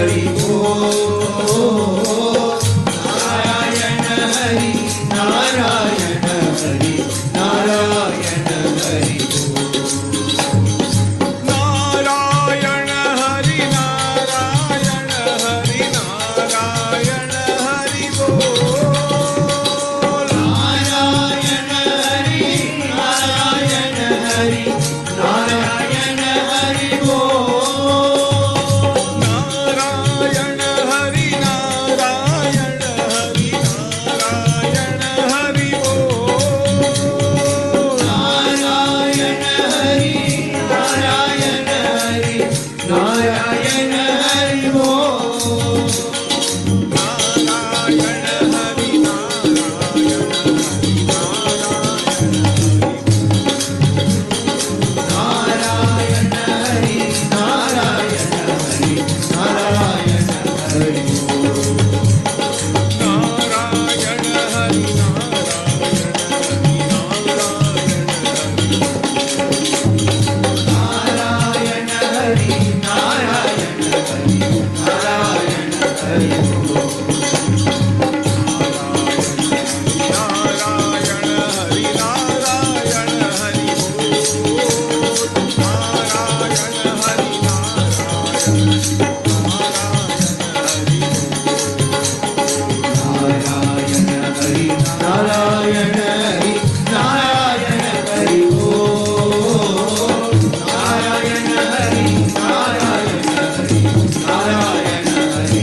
हरि बोल। नारायण हरि नारायण हरि नारायण हरि बोल। नारायण हरि नारायण हरि नारायण हरि बोल। नारायण हरि नारायण हरि नारायण हरि बोल। नारायण हरि नारायण हरि नारायण हरि बोल। नारायण हरि नारायण हरि नारायण हरि बोल। नारायण हरि नारायण हरि नारायण हरि नारायण हरि नारायण हरि बोल। नारायण हरि नारायण हरि नारायण हरि नारायण हरि बोल। नारायण हरि नारायण हरि नारायण हरि नारायण हरि नारायण हरि नारायण हरि बोल।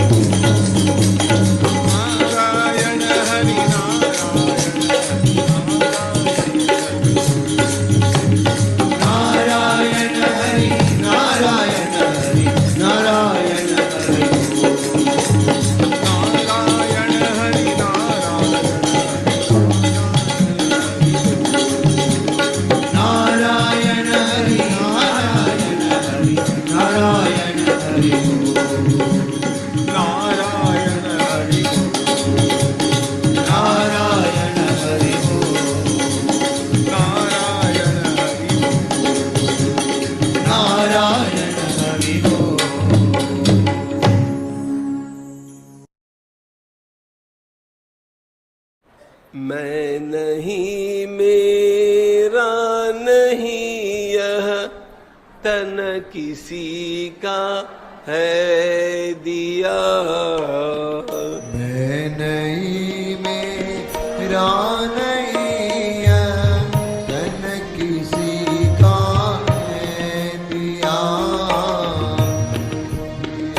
नारायण हरि नारायण हरि नारायण हरि नारायण हरि नारायण हरि नारायण हरि नारायण हरि नारायण हरि नारायण हरि नारायण हरि नारायण हरि नारायण हरि नारायण हरि नारायण हरि नारायण हरि मैं नहीं मेरा नहीं यह तन किसी का है दिया। मैं नहीं मेरा नहीं यह तन किसी का है दिया।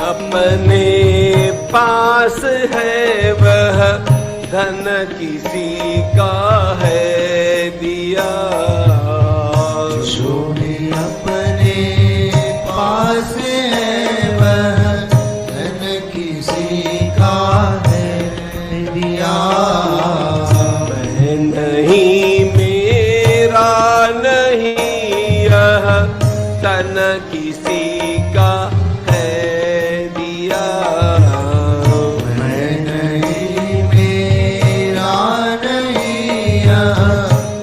अपने पास है वह धन किसी का है दिया। जो भी अपने पास है वह धन किसी का है दिया। मैं नहीं मेरा नहीं यह तन किसी का है दिया। मैं नहीं मेरा नहीं यह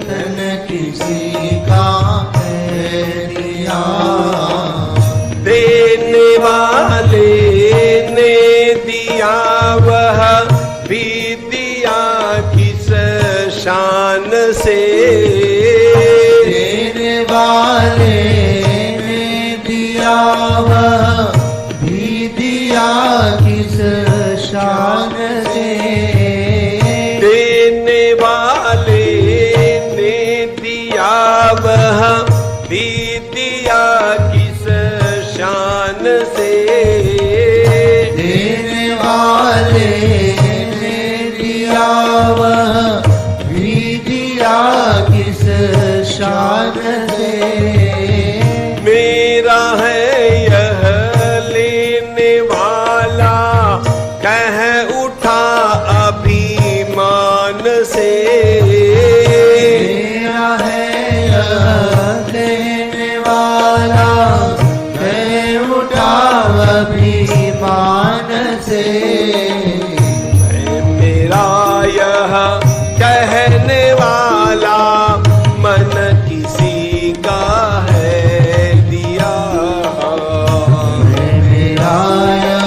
तन किसी का है दिया। देने वाले ने दिया वह भी दिया किस शान से। देने वाले ने दिया वह भी दिया किस शान से। देने वाले ने दिया वह भी दिया किस शान से। देने वाले ने दिया वह भी दिया किस शान से। मेरा है यह लेने वाला कह उठा अभिमान से। मेरा है यह देने वाला मैं उठा अभिमान से। मेरा यह कहने वाला मन किसी का है दिया। मेरा यह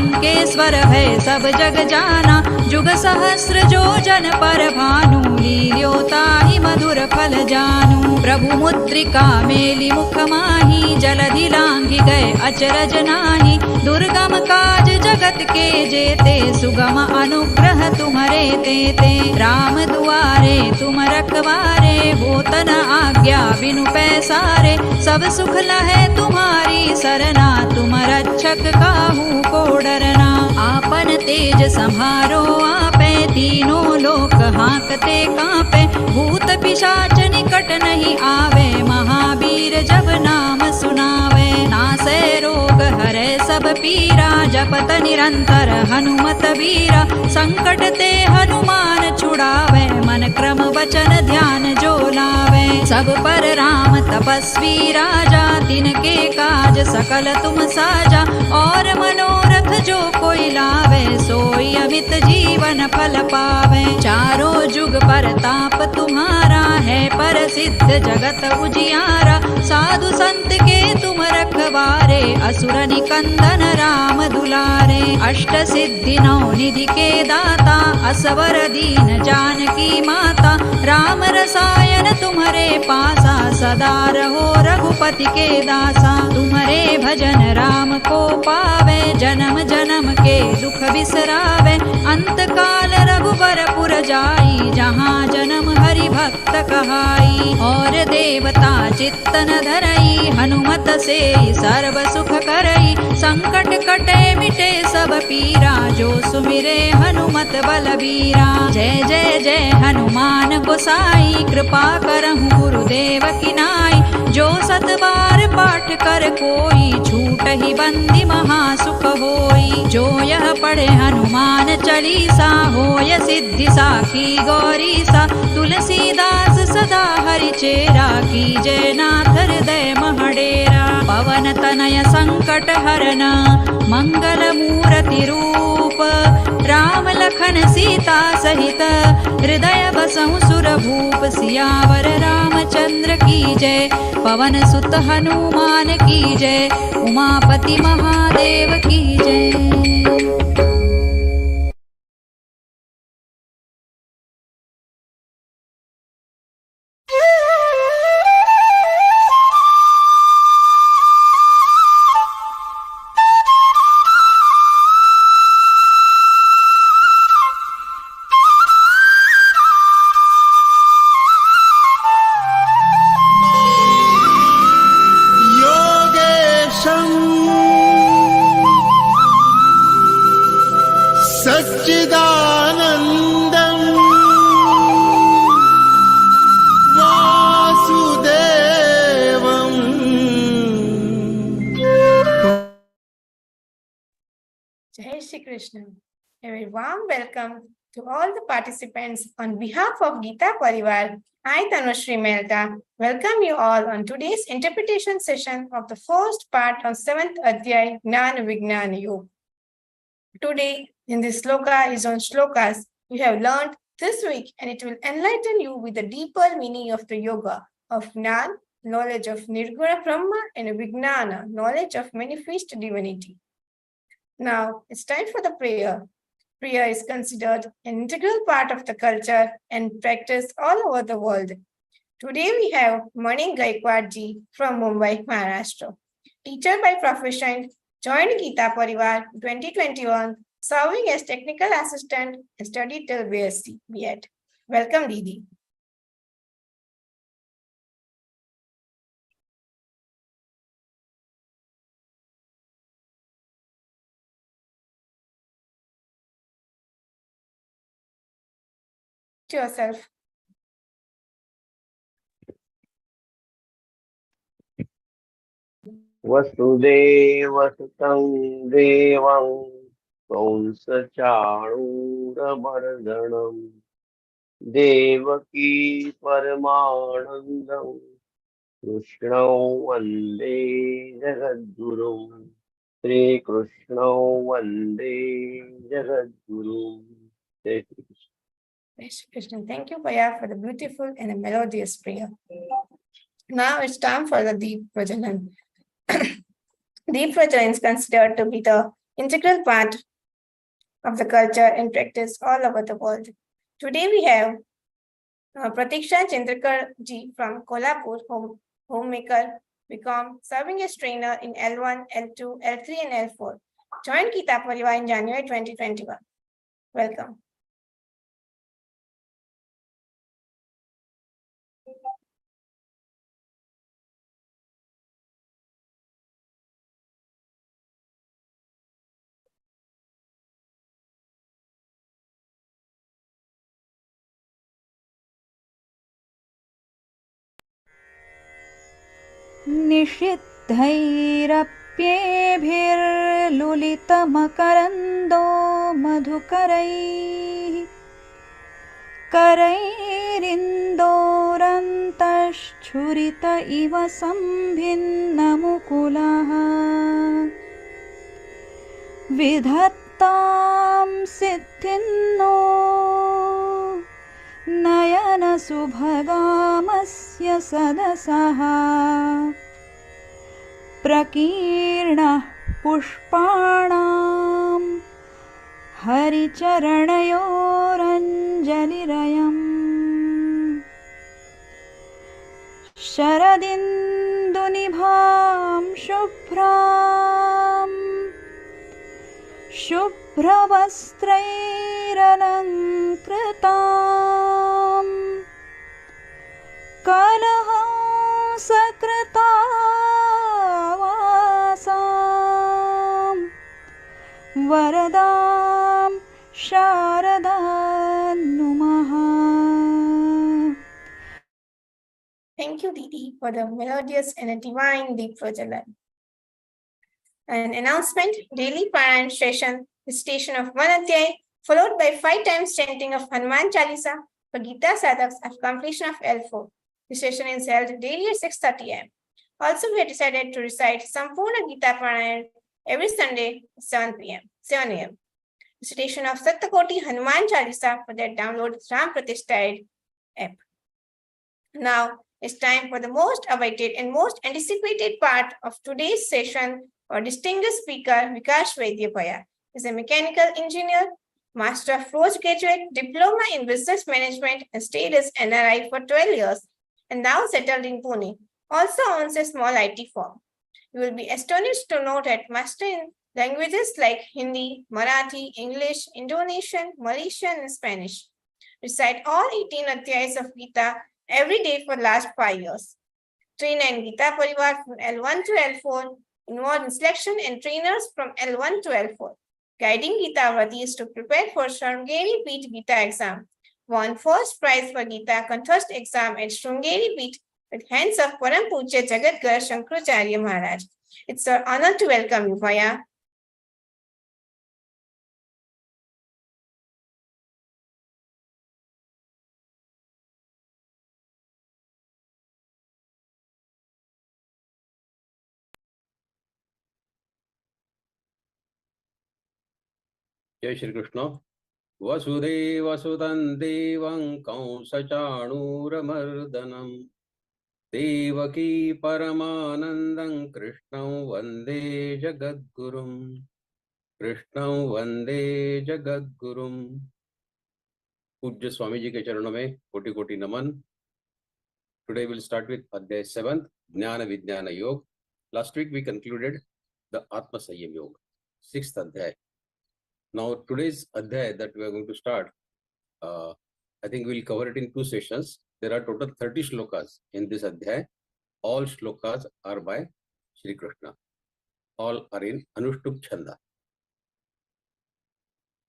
लंकेश्वर है सब जग जाना। जुग सहस्र जो जन पर भानु, लील्योता ही मधुर फल जानू। प्रभु मुद्रिका मेली मुख माही, जलधि लांघि गए अचरज नाही। दुर्गम काज जगत के जेते, सुगम अनुग्रह तुम्हारे तेते। राम दुआरे तुम रखवारे, होत न आज्ञा बिनु पैसारे। सब सुख लहे तुम्हारी सरना, तुम रक्षक काहू को डरना। आपन तेज संहारो आपे, तीनों लोक हाँकते कांपे। भूत पिशाच निकट नहीं आवे, महावीर जब नाम सुनावे। नासे रोग हरे सब पीरा, जपत निरंतर हनुमत वीरा। संकट ते हनुमान छुड़ावे, मन क्रम वचन ध्यान जो लावे। सब पर राम तपस्वी राजा, तिनके काज सकल तुम साजा। और मनोरथ जो कोई लावे, सोई अमित जीवन फल पावे। चारों जुग परताप तुम्हारा है, प्रसिद्ध जगत उजियारा। साधु संत के तुम रखवारे, असुर निकंदन राम दुलारे। अष्ट सिद्धि नौ निधि के दाता, असवर दीन जानकी माता। राम रसायन तुम्हारे पासा, सदा रहो रघुपति के दासा। तुम्हारे भजन राम को पावे, जन्म जन्म के दुख बिसरावे। अंत काल रघुबरपुर जाई, जहाँ जन्म हरि भक्त कहाई। और देवता चित्तन धरई, हनुमत से सर्व सुख करई। संकट कटे मिटे सब पीरा, जो सुमिरे हनुमत बलबीरा। जय जय जय हनुमान गोसाई, कृपा करहु गुरुदेव की नाई। जो सत बार पाठ कर कोई, छूट ही बंदी महासुख होई। जो यह पढ़े हनुमान चालीसा, होय सिद्धि साखी गौरीसा। तुलसीदास सदा हरि चेरा, कीजय नाथ हृदय महडेरा। पवन तनय संकट हरन, मंगल मूर्ति रूप। राम लखन सीता सहित, हृदय बसहु सुर भूप। सियावर रामचंद्र की जय, पवन सुत हनुमान की जय। उमापति महादेव की जय। A very warm welcome to all the participants on behalf of Gita Parivar. I, Tanushree Melta, welcome you all on today's interpretation session of the first part of 7th Adhyay Jnana Vijnana Yoga. Today, in this sloka is on shlokas you have learned this week, and it will enlighten you with the deeper meaning of the yoga of Jnana, knowledge of Nirguna Brahma, and Vijnana, knowledge of manifest divinity. Now, it's time for the prayer. Prayer is considered an integral part of the culture and practiced all over the world. Today we have Mani Gaikwadji from Mumbai, Maharashtra. Teacher by profession, joined Gita Parivar in 2021, serving as technical assistant and studied till BSc, B.Ed. Welcome, Didi. To yourself. वसुदेवसुतं देवं कंसचाणूरमर्दनं देवकी परमानन्दं कृष्णं वन्दे जगद्गुरुं श्रीकृष्णं वन्दे जगद्गुरुं। जय Shri Krishna. Krishna. Thank you, Paya, for the beautiful and a melodious prayer. Now it's time for the Deep Prajalan. Deep Prajalan is considered to be the integral part of the culture and practice all over the world. Today we have Pratiksha Chandrakar ji from Kolhapur, homemaker, become serving as trainer in L1, L2, L3 and L4. Joined Gita Parivar in January 2021. Welcome. निषिद्धैरप्येभिर्लुलितमकरन्दो मधुकरैः करैरिन्दोरन्तश्छुरित इव सम्भिन्नमुकुलः विधत्तां सिद्धिन्नो नयनसुभगामस्य सदसः प्रकीर्णः पुष्पाणां हरिचरणयोरञ्जलिरयम् शरदिन्दुनिभां शुभ्रवस्त्रैरलङ्कृतां कलहंसकृतावासां वरदां शारदां नुमः. Thank you, Didi, for the melodious and a divine deep Prajalan. An announcement, daily Parayan session, the station of one Adhyay, followed by 5 times chanting of Hanuman Chalisa for Gita Sadhaks after completion of L4. The session is held daily at 6:30 am. Also, we have decided to recite Sampurna Gita Parayan every Sunday at 7 am. The station of Sattakoti Hanuman Chalisa for their download Ram Pratishtha app. Now, it's time for the most awaited and most anticipated part of today's session. Our distinguished speaker, Vikas Vaidya is a mechanical engineer, master of postgraduate, diploma in business management, and stayed as NRI for 12 years, and now settled in Pune. Also owns a small IT firm. You will be astonished to know that master in languages like Hindi, Marathi, English, Indonesian, Malaysian, and Spanish. Recite all 18 Adhyayas of Gita every day for the last 5 years. Trainer in Gita Parivar from L1 to L4, involved in selection and trainers from L1 to L4. Guiding Gita Vadis to prepare for Shrungeri Peeth Gita exam. Won first prize for Gita Kanthasth exam at Shrungeri Peeth with hands of Param Pujya Jagatgar Shankaracharya Maharaj. It's our honor to welcome you, Vaya. जय श्री कृष्ण. वसुदेवसुतं देवं कंसचाणूरमर्दनं देवकी परमानन्दं कृष्णं वन्दे जगद्गुरुं. कृष्णं वन्दे जगद्गुरुं. पूज्य स्वामी जी के चरणों में कोटि कोटि नमन. Today we'll start with Adhyay 7th, Jnana Vijnana Yoga. Last week we concluded the Atma Sanyam Yoga, 6th Adhyay. Now today's Adhyay that we are going to start, I think we'll cover it in 2 sessions. There are total 30 shlokas in this Adhyay. All shlokas are by Shri Krishna. All are in Anushtup Chanda.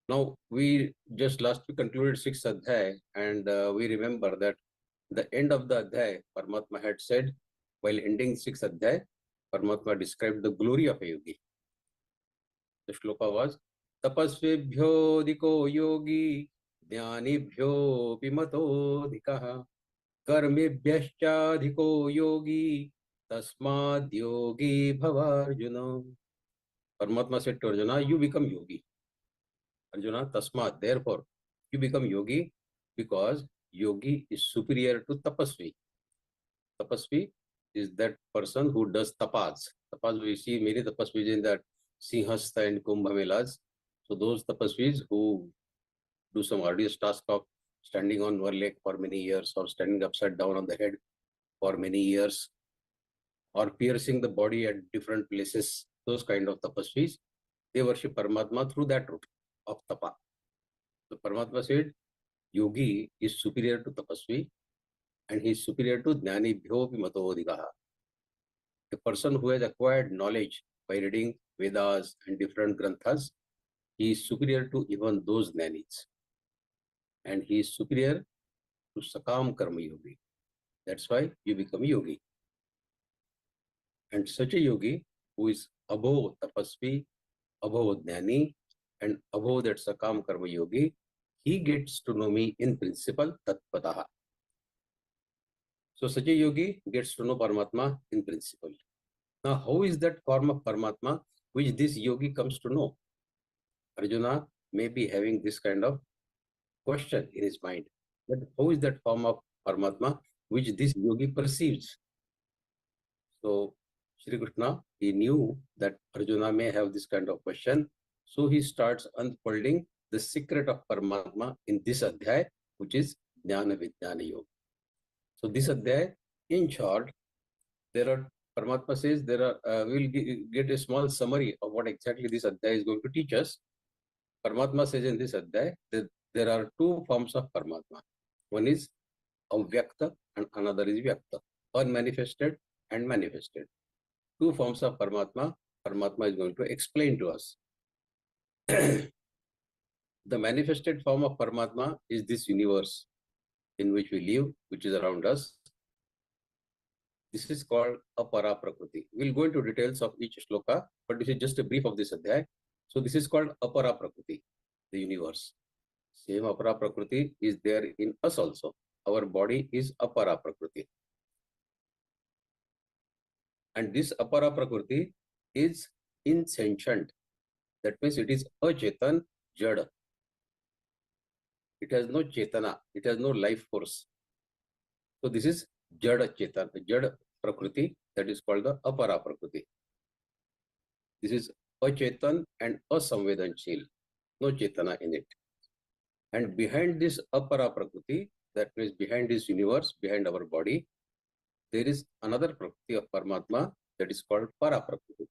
Now we just last week concluded 6th Adhyay, and we remember that the end of the Adhyay, Paramatma had said, while ending 6th Adhyay, Paramatma described the glory of a yogi. The shloka was, Tapasvebhyo diko yogi, Jnanibhyo pimato dikaha, Karmebhyascha diko yogi, Tasmad yogi bhavarjuna. Paramatma said to Arjuna, you become yogi. Arjuna, Tasmad, therefore, you become yogi, because yogi is superior to tapasvi. Tapasvi is that person who does tapas. Tapas, we see many tapasvis in that Sinhasta and Kumbh Melas. So those tapasvis who do some arduous task of standing on one leg for many years, or standing upside down on the head for many years, or piercing the body at different places, those kind of tapasvis, they worship Paramatma through that route of tapa. So Paramatma said, yogi is superior to tapasvi, and he is superior to jnani bhyopi matodikaha. A person who has acquired knowledge by reading Vedas and different granthas, he is superior to even those jnanis. And he is superior to Sakam Karma Yogi. That's why you become yogi. And such a yogi who is above tapasvi, above jnani, and above that Sakam Karma Yogi, he gets to know me in principle tatpataha. So such a yogi gets to know Paramatma in principle. Now, how is that form of Paramatma which this yogi comes to know? Arjuna may be having this kind of question in his mind. But how is that form of Paramatma which this yogi perceives? So Shri Krishna, he knew that Arjuna may have this kind of question. So he starts unfolding the secret of Paramatma in this adhyay, which is Jnana Vijnana Yoga. So this adhyay, in short, there are, Paramatma says there are, we'll get a small summary of what exactly this adhyay is going to teach us. Paramatma says in this adhyay that there are two forms of Paramatma. One is Avyakta and another is Vyakta, unmanifested and manifested. Two forms of Paramatma, Paramatma is going to explain to us. The manifested form of Paramatma is this universe in which we live, which is around us. This is called Apara Prakriti. We'll go into details of each shloka, but this is just a brief of this adhyay. So this is called Apara Prakriti, the universe. Same Apara Prakriti is there in us also. Our body is Apara Prakriti. And this Apara Prakriti is insentient. That means it is achetan jada. It has no chetana. It has no life force. So this is jada chetana, jada prakriti, that is called the apara prakriti. This is achetan and asamvedanshil. No chetana in it. And behind this apara prakriti, that means behind this universe, behind our body, there is another prakriti of Paramatma that is called para prakriti.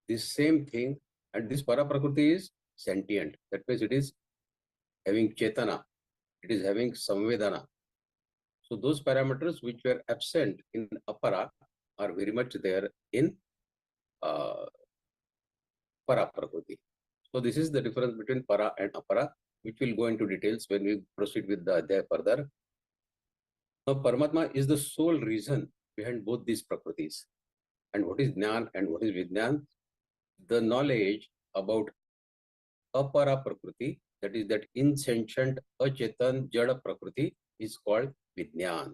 This same thing, and this para prakriti is sentient. That means it is having chetana, it is having samvedana. So those parameters which were absent in apara are very much there in para prakriti. So this is the difference between para and apara, which will go into details when we proceed with the adhyay further. Now Paramatma is the sole reason behind both these prakritis. And what is Jnana and what is Vijnana? The knowledge about apara prakriti, that is that insentient achetan jada prakriti, is called Vijnana.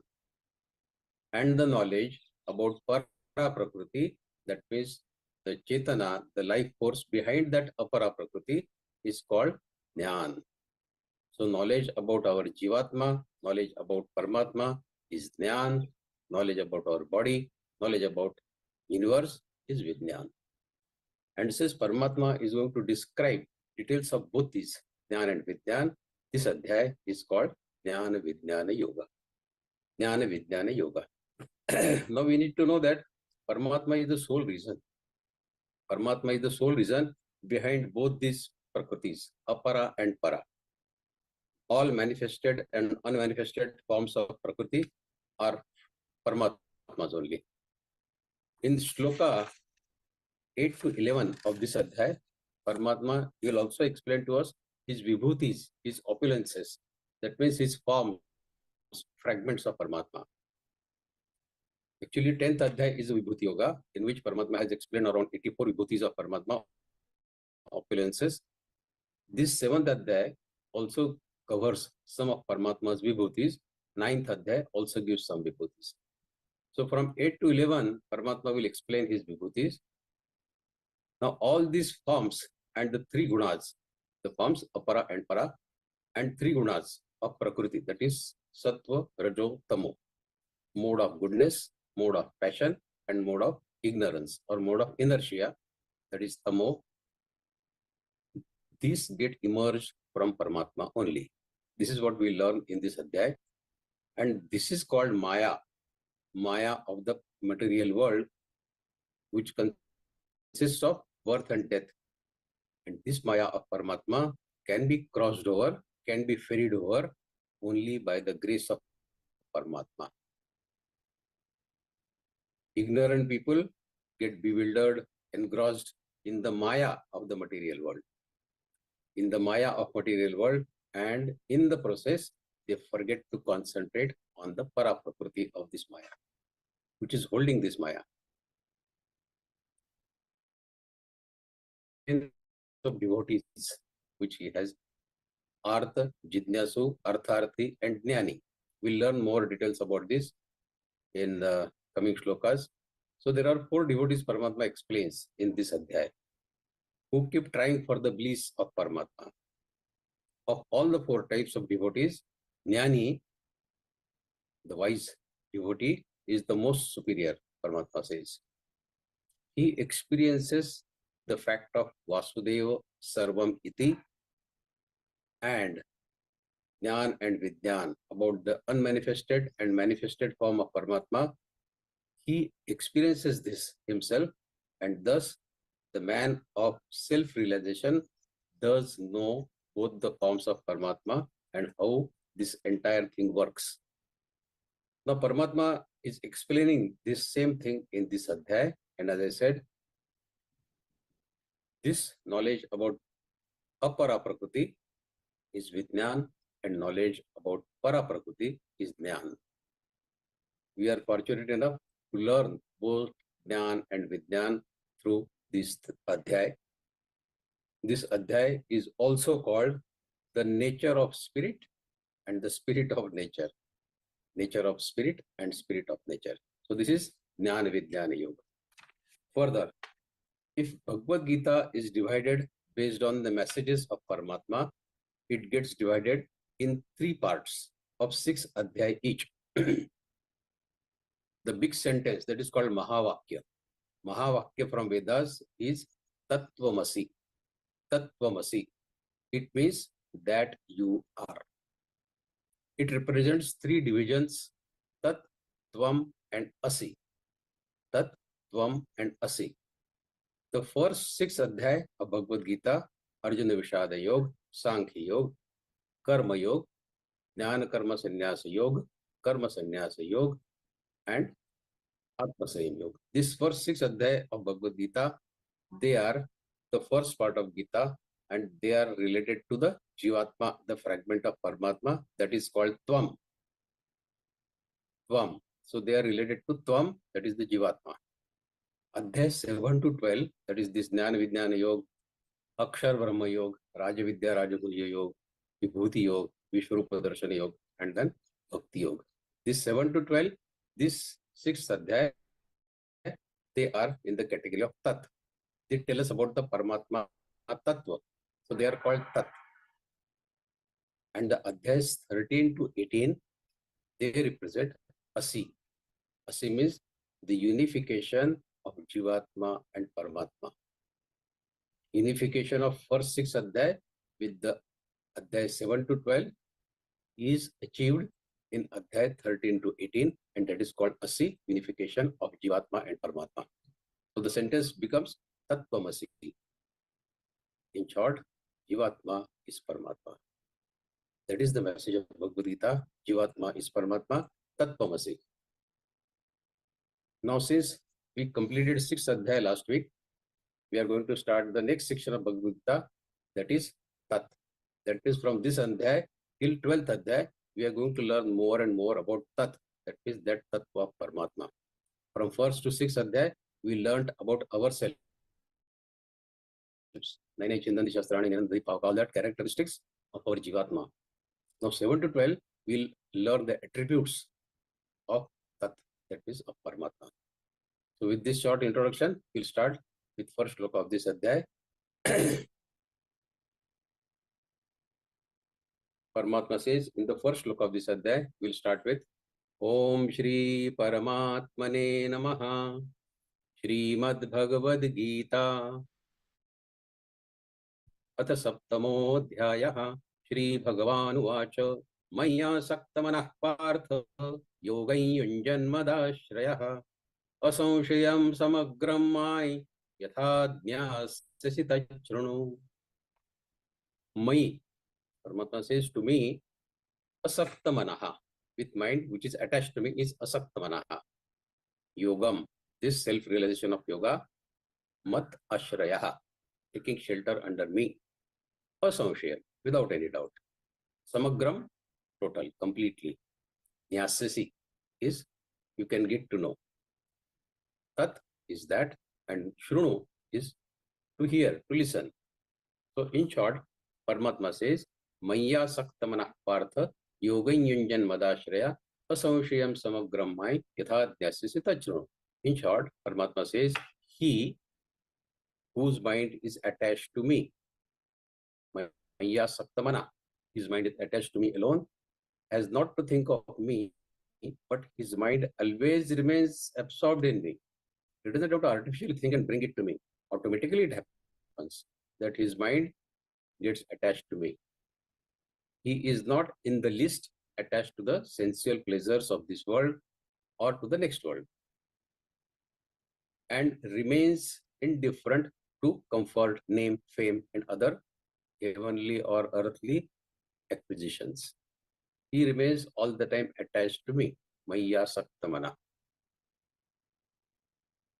And the knowledge about para prakriti, that means the chetana, the life force behind that apara prakriti, is called Jnana. So knowledge about our Jivatma, knowledge about Paramatma is Jnana, knowledge about our body, knowledge about universe is Vijnana. And since Paramatma is going to describe details of both these, Jnana and Vijnana, this adhyay is called Jnana Vijnana Yoga. Jnana Vijnana Yoga. Now we need to know that Paramatma is the sole reason. Paramatma is the sole reason behind both these prakritis, apara and para. All manifested and unmanifested forms of prakriti are Paramatmas only. In shloka 8 to 11 of this adhyay, Paramatma will also explain to us his vibhutis, his opulences. That means his forms, fragments of Paramatma. Actually, 10th adhyay is a Vibhuti Yoga, in which Paramatma has explained around 84 vibhutis of Paramatma, opulences. This 7th adhyay also covers some of Paramatma's vibhutis. 9th adhyay also gives some vibhutis. So from 8 to 11, Paramatma will explain his vibhutis. Now all these forms and the three gunas, the forms apara and para, and three gunas of prakriti, that is sattva, rajo, tamo, mode of goodness, mode of passion, and mode of ignorance or mode of inertia, that is tamo, these get emerged from Paramatma only. This is what we learn in this adhyay. And this is called Maya, Maya of the material world, which consists of birth and death. And this Maya of Paramatma can be crossed over, can be ferried over only by the grace of Paramatma. Ignorant people get bewildered, engrossed in the Maya of the material world. In the Maya of material world, and in the process, they forget to concentrate on the Paraprakriti of this Maya, which is holding this Maya. In of devotees, which he has Artha, Jidnyasu, Artharthi, and Jnani. We'll learn more details about this in the coming shlokas. So there are 4 devotees Paramatma explains in this adhyay, who keep trying for the bliss of Paramatma. Of all the 4 types of devotees, Jnani, the wise devotee, is the most superior, Paramatma says. He experiences the fact of Vasudeva Sarvam Iti and Jnana and Vidyan, about the unmanifested and manifested form of Paramatma. He experiences this himself, and thus the man of self-realization does know both the forms of Paramatma and how this entire thing works. Now Paramatma is explaining this same thing in this adhyay, and as I said, this knowledge about apara prakriti is Vijnan, and knowledge about para prakriti is Jnana. We are fortunate enough to learn both Jnana and Vijnan through this adhyay. This adhyay is also called the nature of spirit and the spirit of nature. Nature of spirit and spirit of nature. So this is Jnana Vijnana Yoga. Further, if Bhagavad-Gītā is divided based on the messages of Paramatma, it gets divided in 3 parts of 6 adhyay each. The big sentence that is called Mahavakya. Mahavakya from Vedas is Tattvamasi. Tattvamasi. It means that you are. It represents 3 divisions, Tat, Tvam and Asi. Tat, Tvam and Asi. The first 6 adhyay of Bhagavad-Gītā, Arjuna Vishada Yoga, Sankhya Yoga, Karma Yoga, Jnana Karma Sannyasa Yoga, Karma Sannyasa Yoga, and Atma Samyam Yoga. This first 6 adhyay of Bhagavad-Gītā, they are the first part of Gita, and they are related to the Jivatma, the fragment of Paramatma, that is called Tvam. Tvam. So they are related to Tvam, that is the Jivatma. Adhyay 7 to 12, that is this Jnana Vijnana Yoga, Akshar Brahma Yoga, Raja Vidya Rajakulya Yoga, Vibhuti Yoga, Vishwarupa Darshana Yoga, and then Bhakti Yoga. This 7 to 12, this 6 adhyay, they are in the category of Tat. They tell us about the Paramatma Tattva. So they are called Tat. And the adhyas 13 to 18, they represent Asi. Asi means the unification of Jivatma and Paramatma. Unification of first 6 adhyay with the adhyay 7 to 12 is achieved in adhyay 13 to 18, and that is called Asi, unification of Jivatma and Paramatma. So the sentence becomes Tattvamasi. In short, Jivatma is Paramatma. That is the message of Bhagavad-Gītā. Jivatma is Paramatma, Tattvamasi. Now, since we completed 6 adhyay last week, we are going to start the next section of Bhagavad-Gītā, that is Tat. That is from this adhyay till 12th adhyay, we are going to learn more and more about Tat. That is that Tattva of Paramatma. From 1st to 6th adhyay, we learned about ourselves. Naine Chindandi Shastrani Nirandhi, all that characteristics of our Jivatma. Now 7 to 12, we'll learn the attributes of Tat, that is of Paramatma. So with this short introduction, we'll start with first shloka of this adhyay. Paramatma says in the first shloka of this adhyay, we'll start with Om Shri Paramatmane Namaha. Śrīmad-Bhagavadgītā अथ सप्तमोऽध्यायः श्रीभगवानुवाच मय्यासक्तमनः पार्थ योगं युञ्जन्मदाश्रयः असंशयं समग्रं मायि यथा ज्ञास्यसि तच्छृणु. मयि, Paramatma says to me, asakta manaha, with mind which is attached to me is asakta manaha. Yogam, this self-realization of yoga, mat ashrayaha, taking shelter under me, asamshaya, without any doubt. Samagram, total, completely. Nyasasi is you can get to know. Tat is that, and shrunu is to hear, to listen. So in short, Paramatma says, Maya saktamana partha yogan yunjan madashraya asamshayam samagram mai yathadhyasya tajno. In short, Paramatma says, he whose mind is attached to me, Maya saktamana, his mind is attached to me alone, has not to think of me, but his mind always remains absorbed in me. He doesn't have to artificially think and bring it to me. Automatically it happens that his mind gets attached to me. He is not in the least attached to the sensual pleasures of this world or to the next world, and remains indifferent to comfort, name, fame, and other heavenly or earthly acquisitions. He remains all the time attached to me, Maya Saktamana.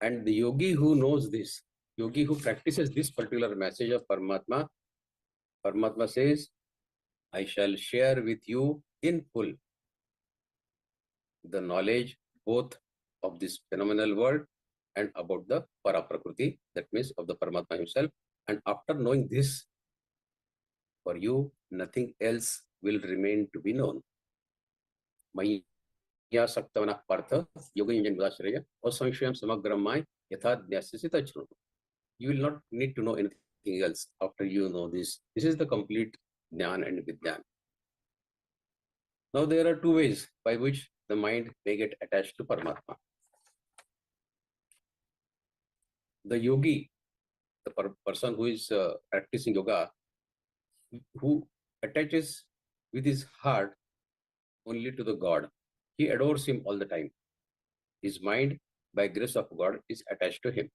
And the yogi who knows this, yogi who practices this particular message of Paramatma, Paramatma says, I shall share with you in full the knowledge both of this phenomenal world and about the Paraprakriti, that means of the Paramatma himself. And after knowing this, for you, nothing else will remain to be known. Maya Saktavana Partha, Yoga Injan Vadashraya, Asamshayam Samagramai, Yathadhyasya Tachru. You will not need to know anything else after you know this. This is the complete Jnana and Vidyan. Now there are two ways by which the mind may get attached to Paramatma. The yogi, the person who is practicing yoga, who attaches with his heart only to the God. He adores him all the time. His mind, by grace of God, is attached to him.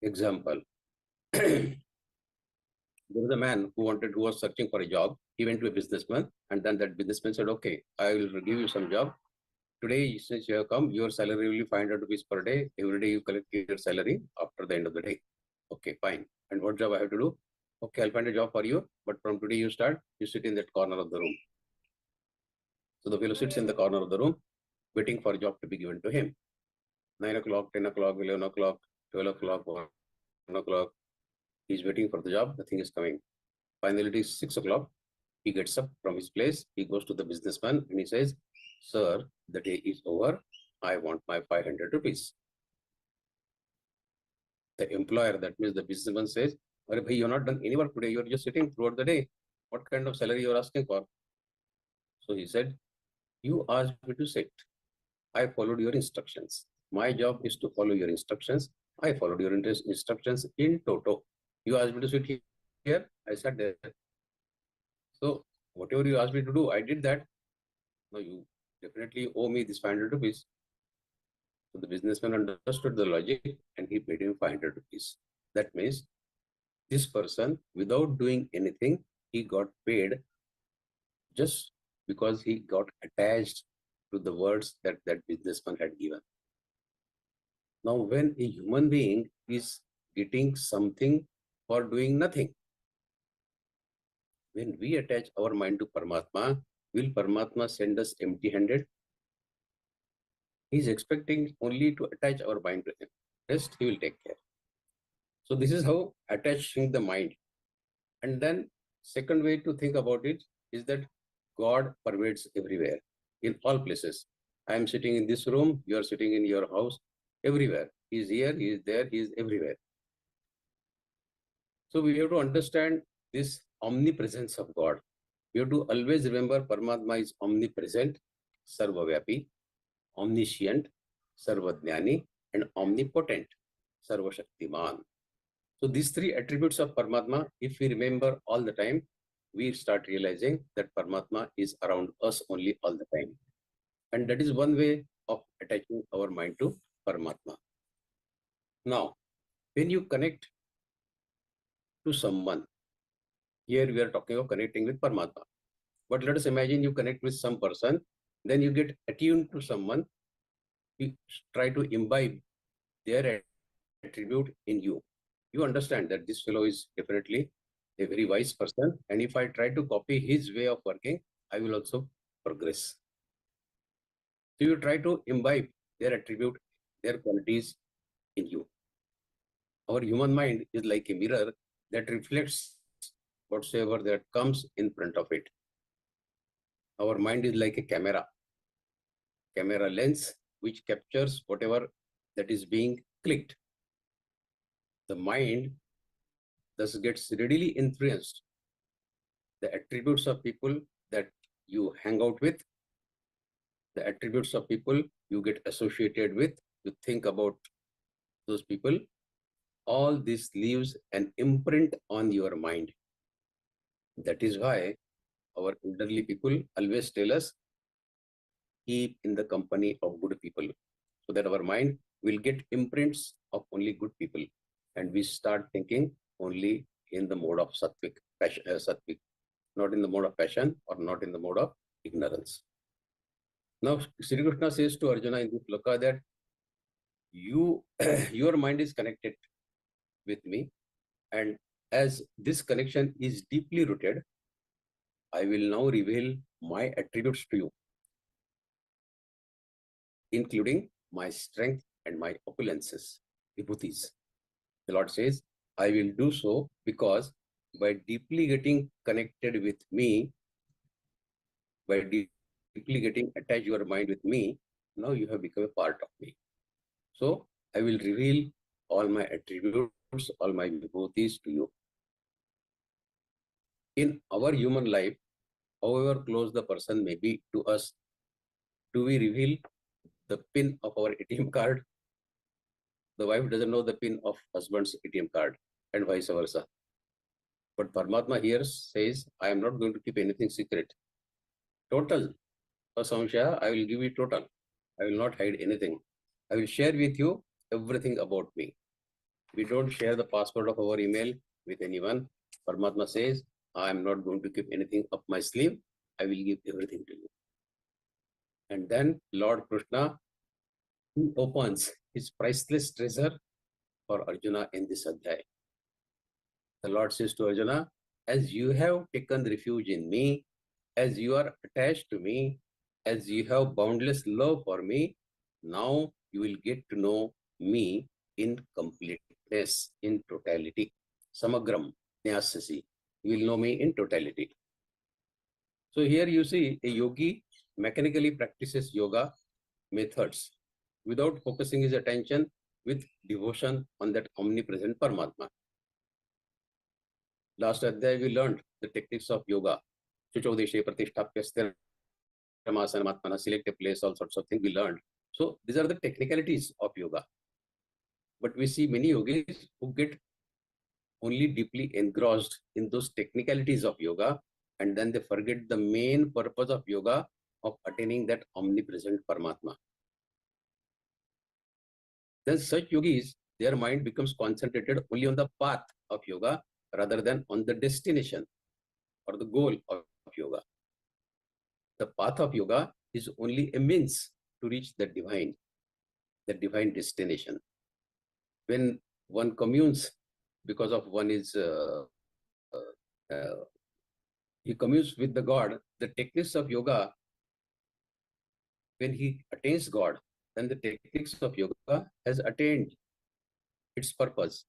Example. There was a man who was searching for a job. He went to a businessman, and then that businessman said, okay, I will give you some job. Today, since you have come, your salary will be 500 rupees per day. Every day you collect your salary after the end of the day. Okay, fine. And what job I have to do? Okay, I'll find a job for you. But from today you sit in that corner of the room. So the fellow sits in the corner of the room, waiting for a job to be given to him. 9 o'clock, 10 o'clock, 11 o'clock, 12 o'clock, 1 o'clock. He's waiting for the job. Nothing is coming. Finally, it is 6 o'clock. He gets up from his place. He goes to the businessman and he says, sir, the day is over. I want my 500 rupees. The employer, that means the businessman, says, you have not done any work today. You are just sitting throughout the day. What kind of salary you are asking for? So he said, you asked me to sit. I followed your instructions. My job is to follow your instructions. I followed your instructions in toto. You asked me to sit here. I sat there. So whatever you asked me to do, I did that. Now you definitely owe me this 500 rupees. So the businessman understood the logic and he paid him 500 rupees. That means this person, without doing anything, he got paid just because he got attached to the words that that businessman had given. Now, when a human being is getting something for doing nothing, when we attach our mind to Paramatma, will Paramatma send us empty-handed? He is expecting only to attach our mind to him. Rest, he will take care. So this is how attaching the mind. And then second way to think about it is that God pervades everywhere, in all places. I am sitting in this room, you are sitting in your house, everywhere. He is here, he is there, he is everywhere. So we have to understand this omnipresence of God. We have to always remember Paramatma is omnipresent, sarvavyapi, omniscient, sarvajnani, and omnipotent, sarvashaktiman. So these three attributes of Paramatma, if we remember all the time, we start realizing that Paramatma is around us only all the time. And that is one way of attaching our mind to Paramatma. Now, when you connect to someone, here we are talking of connecting with Paramatma. But let us imagine you connect with some person, then you get attuned to someone, you try to imbibe their attribute in you. You understand that this fellow is definitely a very wise person, and if I try to copy his way of working, I will also progress. So you try to imbibe their attribute, their qualities in you. Our human mind is like a mirror that reflects whatsoever that comes in front of it. Our mind is like a camera lens which captures whatever that is being clicked. The mind thus gets readily influenced. The attributes of people that you hang out with, the attributes of people you get associated with, you think about those people, all this leaves an imprint on your mind. That is why our elderly people always tell us, keep in the company of good people, so that our mind will get imprints of only good people, and we start thinking only in the mode of sattvic, not in the mode of passion or not in the mode of ignorance. Now, Sri Krishna says to Arjuna in this shloka that your mind is connected with me, and as this connection is deeply rooted, I will now reveal my attributes to you, including my strength and my opulences, vibhutis. The Lord says, I will do so because by deeply getting connected with me, by deeply getting attached your mind with me, now you have become a part of me. So I will reveal all my attributes, all my vibhutis to you. In our human life, however close the person may be to us, do we reveal the pin of our ATM card? The wife doesn't know the pin of husband's ATM card, and vice versa. But Paramatma here says, I am not going to keep anything secret. Total. Asamshya, I will give you total. I will not hide anything. I will share with you everything about me. We don't share the password of our email with anyone. Paramatma says, I am not going to keep anything up my sleeve. I will give everything to you. And then Lord Krishna, he opens his priceless treasure for Arjuna in this adhyaya. The Lord says to Arjuna, as you have taken refuge in me, as you are attached to me, as you have boundless love for me, now you will get to know me in completeness, in totality. Samagram Nyasasi. You will know me in totality. So here you see a yogi mechanically practices yoga methods without focusing his attention with devotion on that omnipresent Paramatma. Last adhyaya we learned the techniques of yoga. Chuchodeshe Pratishtapya Matmana, select a place, all sorts of things we learned. So these are the technicalities of yoga. But we see many yogis who get only deeply engrossed in those technicalities of yoga, and then they forget the main purpose of yoga, of attaining that omnipresent Paramatma. Then such yogis, their mind becomes concentrated only on the path of yoga rather than on the destination or the goal of yoga. The path of yoga is only a means to reach the divine destination. When one communes, because of one is, he communes with the God, the techniques of yoga, when he attains God, then the techniques of yoga has attained its purpose.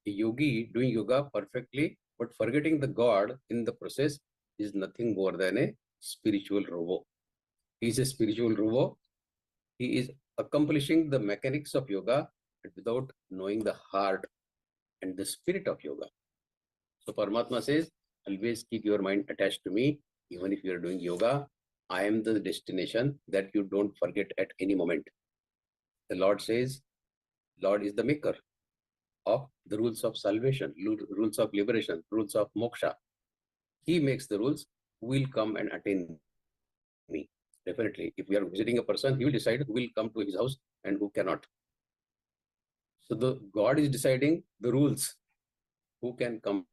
A yogi doing yoga perfectly, but forgetting the God in the process is nothing more than a spiritual robot. He is a spiritual robot. He is accomplishing the mechanics of yoga without knowing the heart and the spirit of yoga. So Paramatma says, always keep your mind attached to me, even if you are doing yoga. I am the destination that you don't forget at any moment. The Lord says, Lord is the maker. of the rules of salvation, rules of liberation, rules of moksha. He makes the rules who will come and attain me. Definitely, if we are visiting a person, he will decide who will come to his house and who cannot. So the God is deciding the rules, who can come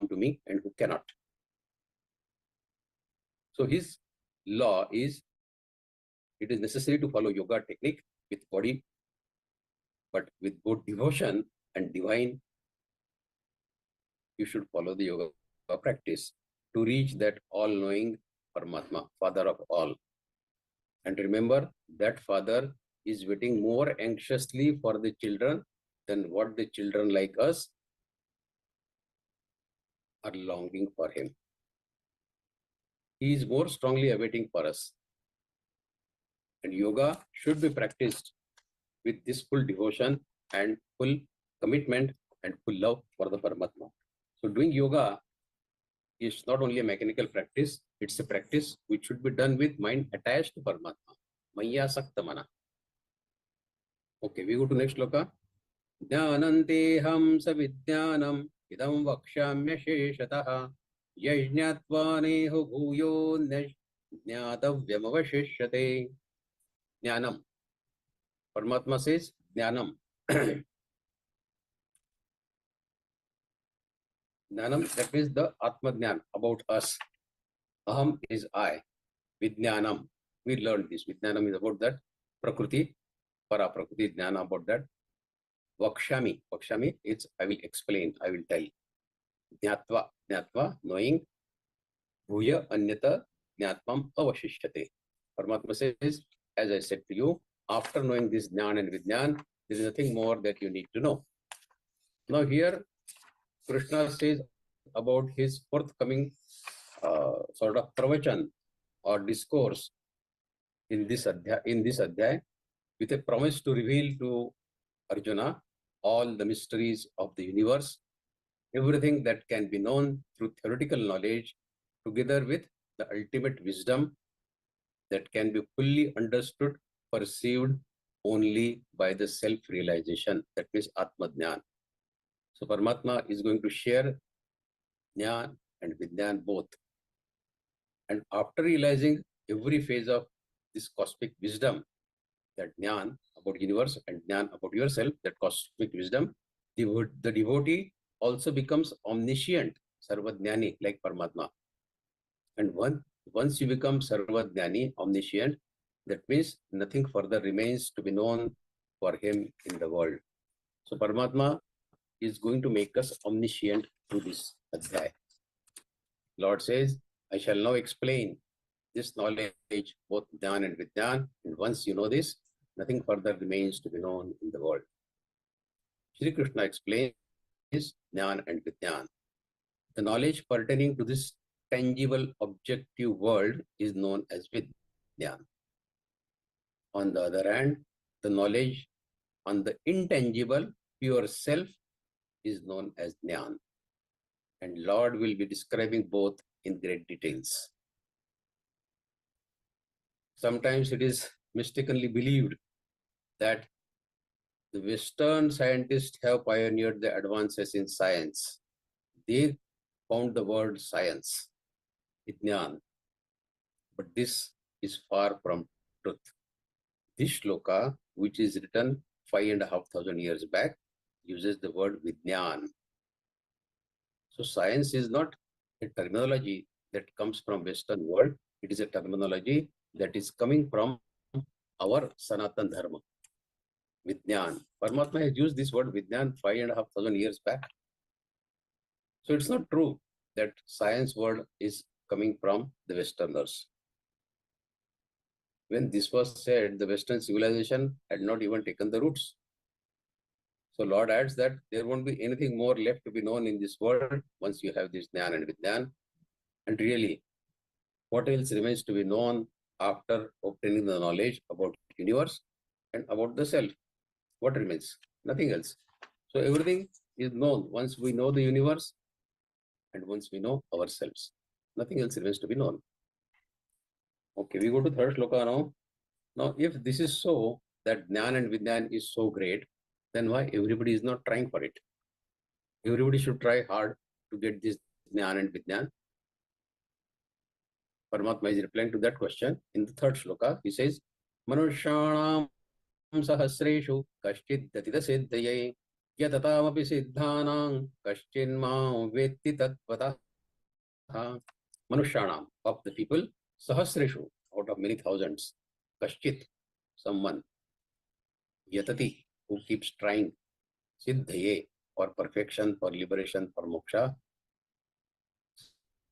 to me and who cannot. So his law is, it is necessary to follow yoga technique with body, but with both devotion and divine, you should follow the yoga practice to reach that all-knowing Paramatma, Father of all. And remember, that Father is waiting more anxiously for the children than what the children like us are longing for him. He is more strongly awaiting for us. And yoga should be practiced with this full devotion and full commitment and full love for the Paramatma. So doing yoga is not only a mechanical practice, it's a practice which should be done with mind attached to Paramatma. Maya Saktamana. Okay, we go to next sloka. Jnananteham savidyanam idam vakshamya sheshataha yajñatvaneho bhuyo jnatavyamavashishyate. Jnanam. Paramatma says Jnanam. Jnanam, that means the Atma Jnana about us. Aham is I. Vijnanam, we learned this. Vijnanam is about that. Prakriti, para prakriti, Jnana about that. Vakshami, Vakshami, it's I will explain, I will tell. Jnatva, Jnatva, knowing. Bhuya anyata jnatvam avashishyate. Paramatma says, as I said to you, after knowing this Jnana and Vijnan, there is nothing more that you need to know. Now here, Krishna says about his forthcoming sort of pravachan or discourse in this adhyay, with a promise to reveal to Arjuna all the mysteries of the universe, everything that can be known through theoretical knowledge, together with the ultimate wisdom that can be fully understood, perceived only by the self-realization, that means Atma Jnana. So Paramatma is going to share Jnana and Vijnan both. And after realizing every phase of this cosmic wisdom, that Jnana about universe and Jnana about yourself, that cosmic wisdom, the devotee also becomes omniscient, Sarvajnani, like Paramatma. And once you become Sarvajnani, omniscient, that means nothing further remains to be known for him in the world. So Paramatma is going to make us omniscient through this adhyay. Lord says, I shall now explain this knowledge, both Jnana and Vijnan, and once you know this, nothing further remains to be known in the world. Shri Krishna explains Jnana and Vijnan. The knowledge pertaining to this tangible, objective world is known as Vijnan. On the other hand, the knowledge on the intangible, pure self is known as Jnana. And Lord will be describing both in great details. Sometimes it is mistakenly believed that the Western scientists have pioneered the advances in science. They found the word science, Vijnan. But this is far from truth. This shloka, which is written 5,500 years back, uses the word Vijnan. So science is not a terminology that comes from Western world. It is a terminology that is coming from our Sanatan Dharma. Vijnan. Paramatma has used this word Vijnan 5,500 years back. So it's not true that science word is coming from the Westerners. When this was said, the Western civilization had not even taken the roots. So Lord adds that there won't be anything more left to be known in this world once you have this Jnana and Vijnan. And really, what else remains to be known after obtaining the knowledge about the universe and about the self? What remains? Nothing else. So everything is known once we know the universe and once we know ourselves. Nothing else remains to be known. Okay, we go to third shloka now. Now, if this is so, that Jnana and Vijnan is so great, then why everybody is not trying for it? Everybody should try hard to get this Jnana and Vijnana. Paramatma is replying to that question in the third shloka. He says, Manushanam sahasreshu kashchid datita siddhaye yatatamapi siddhanam kaschinma vetti tatvatah. Manushanam, of the people, sahasreshu, out of many thousands, kashchit, someone, yatati, who keeps trying, siddhaye, for perfection, for liberation, for moksha,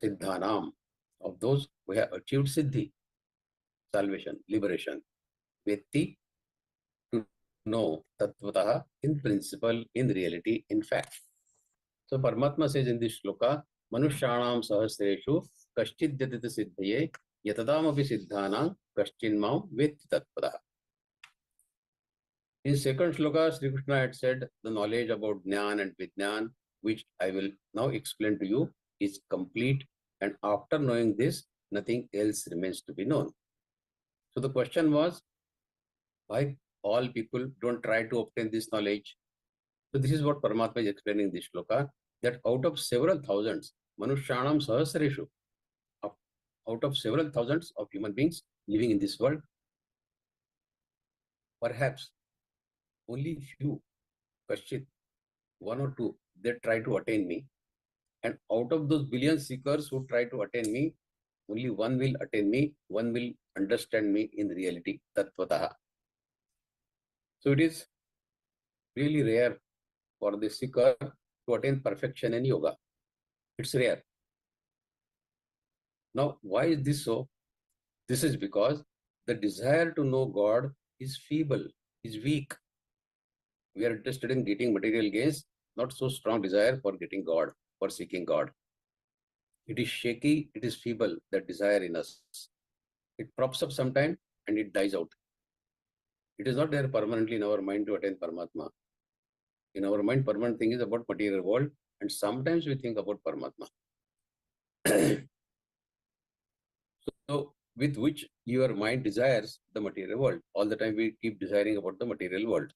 siddhanam, of those who have achieved siddhi, salvation, liberation, vetti, to know, tatvatah, in principle, in reality, in fact. So Paramatma says in this shloka, Manushanam sahasreshu kaschid yatita siddhaye yatadamapi siddhanam kaschinmam vetti tatvatah. In second shloka, Sri Krishna had said the knowledge about Jnana and Vijnana, which I will now explain to you, is complete, and after knowing this, nothing else remains to be known. So the question was, why all people don't try to obtain this knowledge? So this is what Paramatma is explaining in this shloka, that out of several thousands, Manushanam sahasreshu, out of several thousands of human beings living in this world, perhaps only few, kashchit, one or two, they try to attain me. And out of those billion seekers who try to attain me, only one will attain me, one will understand me in reality, tatvatah. So it is really rare for the seeker to attain perfection in yoga. It's rare. Now, why is this so? This is because the desire to know God is feeble, is weak. We are interested in getting material gains, not so strong desire for getting God, for seeking God. It is shaky, it is feeble, that desire in us. It props up sometime and it dies out. It is not there permanently in our mind to attain Paramatma. In our mind, permanent thing is about material world, and sometimes we think about Paramatma. So, with which your mind desires the material world. All the time we keep desiring about the material world.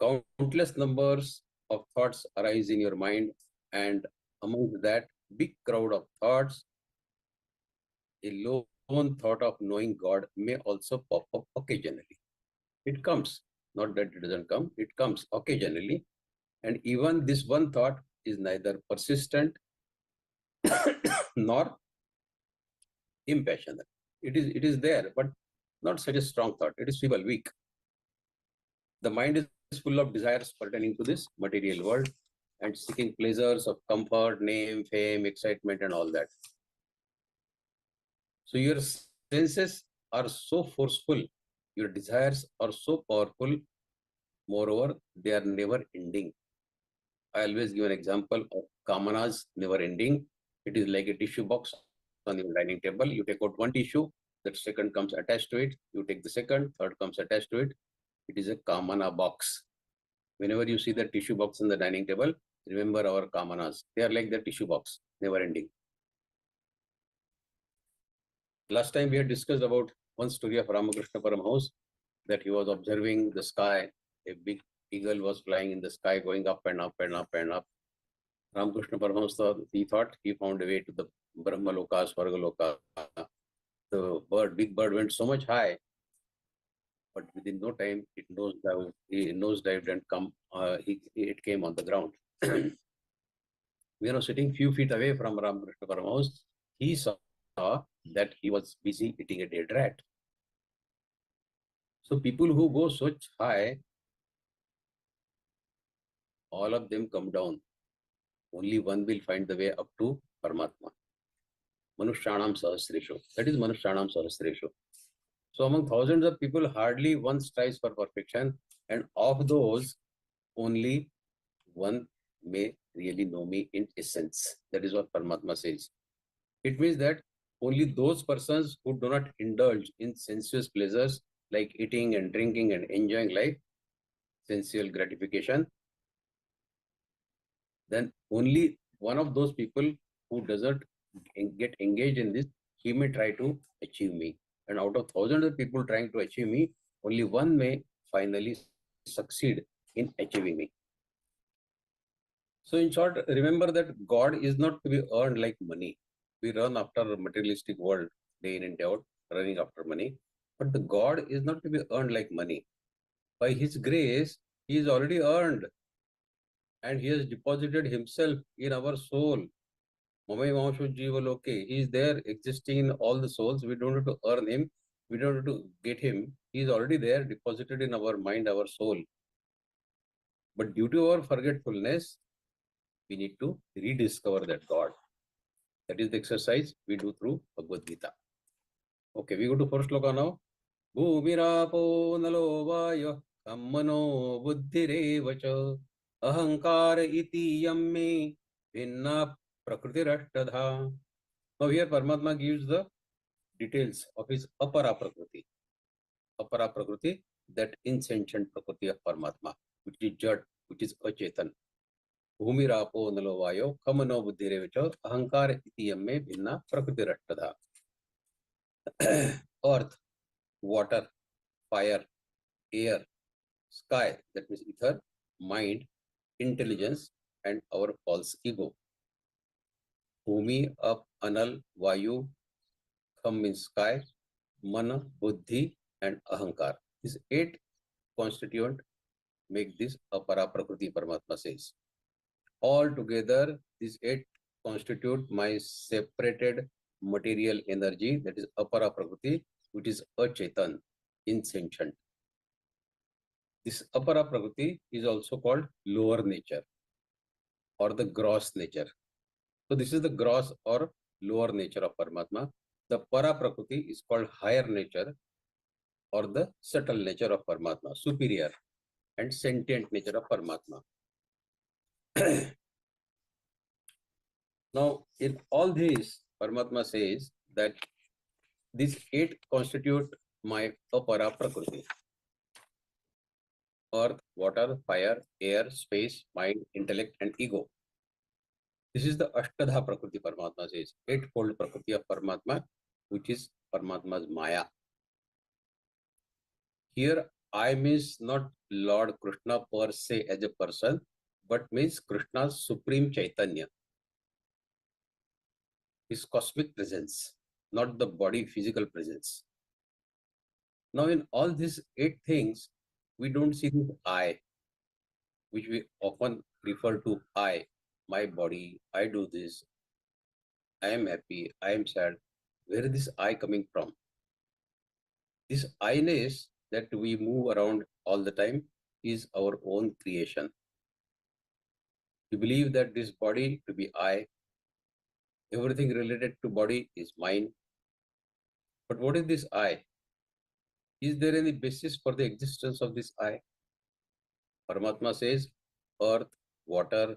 Countless numbers of thoughts arise in your mind, and among that big crowd of thoughts, a lone thought of knowing God may also pop up occasionally. It comes, not that it doesn't come, it comes occasionally. And even this one thought is neither persistent nor impassionate. It is there, but not such a strong thought. It is feeble, weak. The mind is full of desires pertaining to this material world and seeking pleasures of comfort, name, fame, excitement, and all that. So your senses are so forceful, your desires are so powerful, moreover, they are never ending. I always give an example of kamanas never ending. It is like a tissue box on your dining table. You take out one tissue, that second comes attached to it. You take the second, third comes attached to it. It is a kamana box. Whenever you see the tissue box on the dining table, remember our kamanas. They are like the tissue box, never ending. Last time we had discussed about one story of Ramakrishna Paramahamsa, that he was observing the sky. A big eagle was flying in the sky, going up and up and up and up. Ramakrishna Paramahamsa, he thought he found a way to the Brahma Loka, Swarga Loka. The bird, big bird, went so much high, but within no time it nosedived and it came on the ground. We are sitting few feet away from Ramakrishna Paramahamsa. He saw that he was busy eating a dead rat. So people who go so high, all of them come down. Only one will find the way up to Paramatma. Manushanam sahasreshu. That is Manushanam sahasreshu. So among thousands of people, hardly one strives for perfection, and of those, only one may really know me in essence. That is what Paramatma says. It means that only those persons who do not indulge in sensuous pleasures like eating and drinking and enjoying life, sensual gratification, then only one of those people who doesn't get engaged in this, he may try to achieve me. And out of thousands of people trying to achieve me, only one may finally succeed in achieving me. So in short, remember that God is not to be earned like money. We run after a materialistic world day in and day out, running after money. But the God is not to be earned like money. By His grace, He is already earned, and He has deposited Himself in our soul. Mamai Mamashu Jiva Loke. He is there existing in all the souls. We don't have to earn Him. We don't have to get Him. He is already there, deposited in our mind, our soul. But due to our forgetfulness, we need to rediscover that God. That is the exercise we do through Bhagavad-Gītā. Okay, we go to first sloka now. Bhumirapo nalo vayo kammano buddhirevacha ahankara iti yamme vinna prakritirashtadha. Now here Paramatma gives the details of his apara prakriti. Apara prakriti, that insentient prakriti of Paramatma, which is Jad, which is Achetan. Bhumirapo nalo vayo kammano buddhirevacha ahankara iti yamme vinna prakritirashtadha. Earth, water, fire, air, sky, that means ether, mind, intelligence, and our false ego. Bhumi, up, anal, vayu, kham means sky, mana, buddhi, and ahankar. These 8 constituent make this apara prakriti, Paramatma says. All together, these 8 constitute my separated material energy, that is apara prakriti, which is achetan, insentient. This apara prakriti is also called lower nature or the gross nature. So this is the gross or lower nature of Paramatma. The para prakriti is called higher nature or the subtle nature of Paramatma, superior and sentient nature of Paramatma. Now, in all these, Paramatma says that these 8 constitute my apara prakriti. Earth, water, fire, air, space, mind, intellect, and ego. This is the Ashtadha Prakriti, Paramatma says, 8-fold Prakriti of Paramatma, which is Paramatma's Maya. Here, I means not Lord Krishna per se as a person, but means Krishna's supreme Chaitanya, his cosmic presence, not the body physical presence. Now, in all these 8 things, we don't see this I, which we often refer to I, my body, I do this, I am happy, I am sad. Where is this I coming from? This I-ness that we move around all the time is our own creation. We believe that this body to be I, everything related to body is mine. But what is this I? Is there any basis for the existence of this I? Paramatma says, earth, water,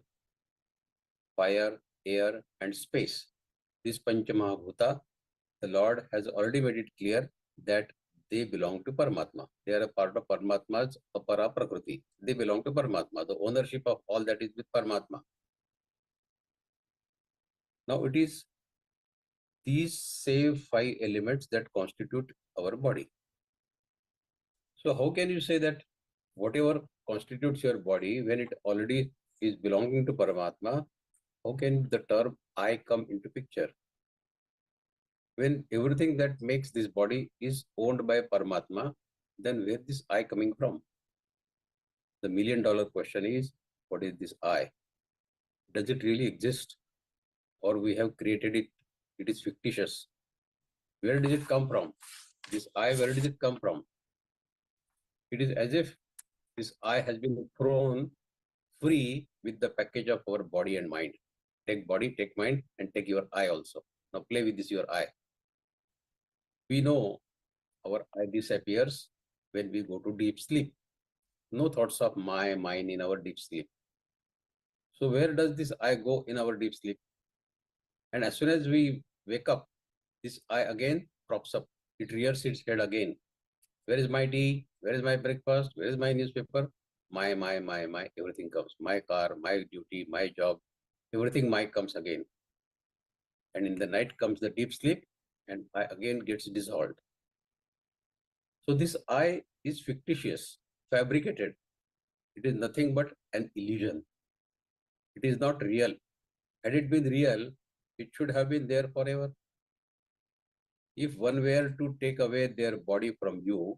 fire, air, and space. This Panchamahabhuta, the Lord has already made it clear that they belong to Paramatma. They are a part of Paramatma's apara prakriti. They belong to Paramatma. The ownership of all that is with Paramatma. Now it is these same 5 elements that constitute our body. So how can you say that whatever constitutes your body, when it already is belonging to Paramatma, how can the term I come into picture? When everything that makes this body is owned by Paramatma, then where is this I coming from? The $1 million question is, what is this I? Does it really exist? Or we have created it? It is fictitious. Where does it come from? This I, where does it come from? It is as if this I has been thrown free with the package of our body and mind. Take body, take mind, and take your I also. Now play with this your I. We know our I disappears when we go to deep sleep. No thoughts of my, mine in our deep sleep. So where does this I go in our deep sleep? And as soon as we wake up, this I again props up. It rears its head again. Where is my tea? Where is my breakfast? Where is my newspaper? My, everything comes. My car, my duty, my job, everything my comes again. And in the night comes the deep sleep and I again gets dissolved. So this I is fictitious, fabricated. It is nothing but an illusion. It is not real. Had it been real, it should have been there forever. If one were to take away their body from you,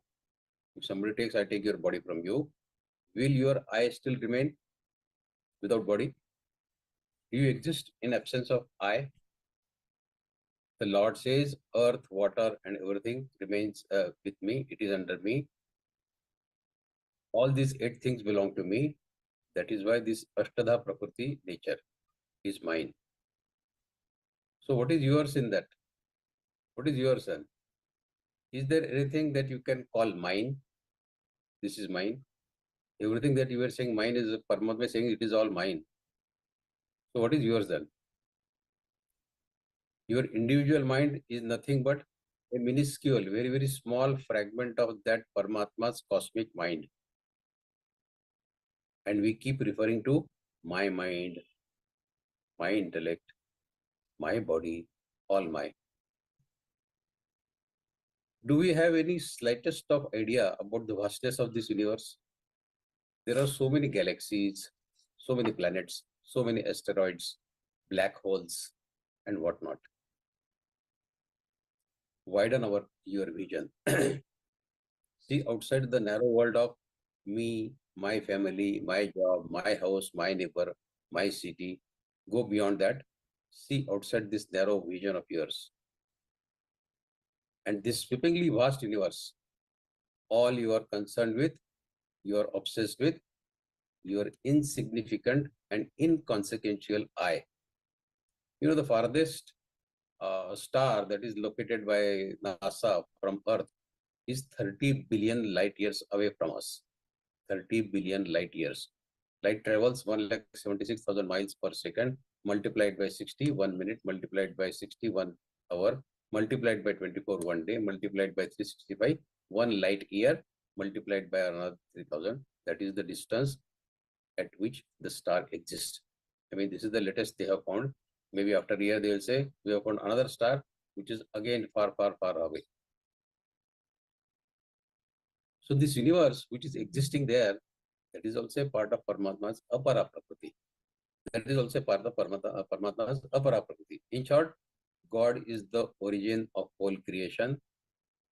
if somebody takes, I take your body from you, will your I still remain without body? Do you exist in absence of I? The Lord says, earth, water, and everything remains with me. It is under me. All these 8 things belong to me. That is why this Ashtadha Prakriti nature is mine. So what is yours in that? What is yours then? Is there anything that you can call mine? This is mine. Everything that you are saying mine is Paramatma saying it is all mine. So what is yours then? Your individual mind is nothing but a minuscule, very, very small fragment of that Paramatma's cosmic mind. And we keep referring to my mind, my intellect, my body, all my. Do we have any slightest of idea about the vastness of this universe? There are so many galaxies, so many planets, so many asteroids, black holes, and whatnot. Widen your vision. See outside the narrow world of me, my family, my job, my house, my neighbor, my city. Go beyond that. See outside this narrow vision of yours. And this sweepingly vast universe, all you are concerned with, you are obsessed with, your insignificant and inconsequential I. You know, the farthest star that is located by NASA from Earth is 30 billion light years away from us. 30 billion light years. Light travels 1,76,000 miles per second, multiplied by 60, 1 minute, multiplied by 60, 1 hour, multiplied by 24, 1 day, multiplied by 365, 1 light year, multiplied by another 3,000. That is the distance at which the star exists. I mean, this is the latest they have found. Maybe after a year, they will say, we have found another star, which is again far, far, far away. So this universe, which is existing there, that is also a part of Paramatma's Apara Prakriti. That is also a part of Paramatma's Apara Prakriti. In short, God is the origin of whole creation.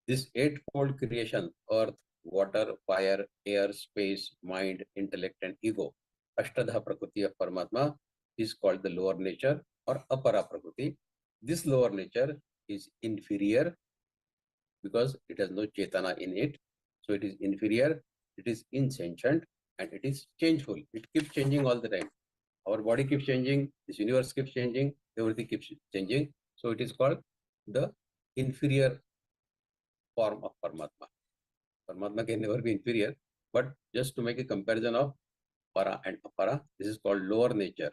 This 8-fold creation, earth, water, fire, air, space, mind, intellect, and ego, Ashtadha Prakriti of Paramatma, is called the lower nature or Apara Prakriti. This lower nature is inferior because it has no Chetana in it. So it is inferior, it is insentient, and it is changeful. It keeps changing all the time. Our body keeps changing, this universe keeps changing, everything keeps changing. So it is called the inferior form of Paramatma. Paramatma can never be inferior, but just to make a comparison of Para and Apara, this is called lower nature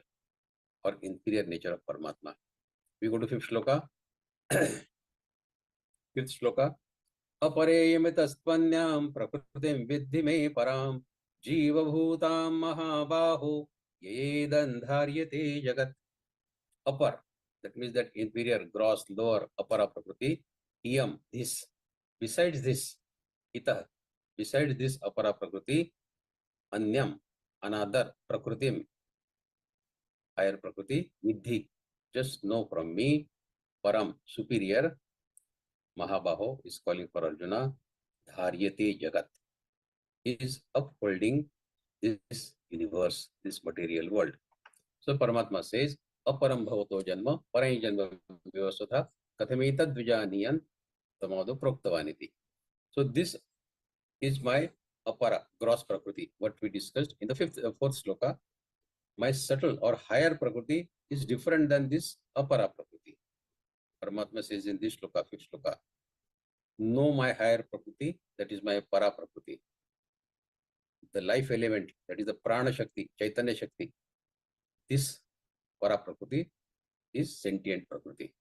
or inferior nature of Paramatma. We go to 5th shloka. 5th shloka. अपरेयमितस्त्वन्यां प्रकृतिं विद्धि मे परां जीवभूतां महाबाहो येदन्धार्यते जगत्. Upper, that means that inferior, gross, lower, apara prakriti. Iyam, this. Besides this, ita, besides this apara prakriti, anyam, another prakritim, higher prakriti, vidhi, just know from me, param, superior. Mahabaho is calling for Arjuna. Dharyate Jagat is upholding this universe, this material world. So Paramatma says, Aparam bhavato janma, parai janma vyavasatha, kathametad vijaniyan tamado proktavaniti. So this is my apara, gross prakriti, what we discussed in the 4th shloka. My subtle or higher prakriti is different than this apara prakriti. Paramatma says in this shloka, 5th shloka, know my higher prakriti, that is my para prakriti. The life element, that is the prana shakti, chaitanya shakti. This para prakriti is sentient prakriti,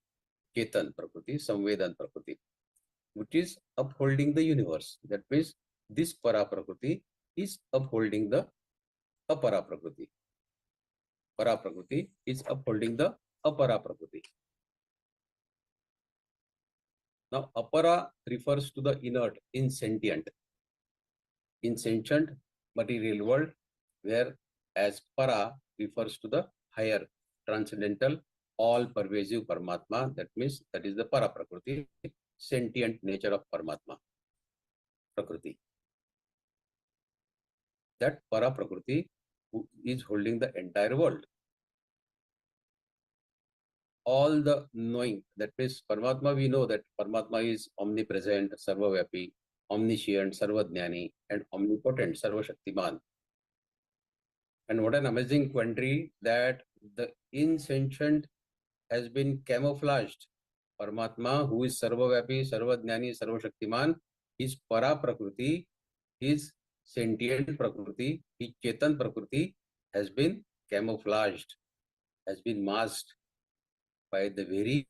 chetan prakriti, samvedan prakriti, which is upholding the universe. That means this para prakriti is upholding the apara prakriti. Para prakriti is upholding the apara prakriti. Now, apara refers to the inert, insentient material world, whereas para refers to the higher, transcendental, all-pervasive Paramatma. That means that is the Para Prakriti, sentient nature of Paramatma, Prakriti. That Para Prakriti is holding the entire world. All the knowing, that means Paramatma, we know that Paramatma is omnipresent, Sarvavyapi, omniscient, Sarvajnani, and omnipotent, Sarvashaktiman. And what an amazing quandary that the insentient has been camouflaged. Paramatma, who is Sarvavyapi, Sarvajnani, Sarvashaktiman, his Para Prakriti, his sentient Prakriti, his Chetan Prakriti has been camouflaged, has been masked by the very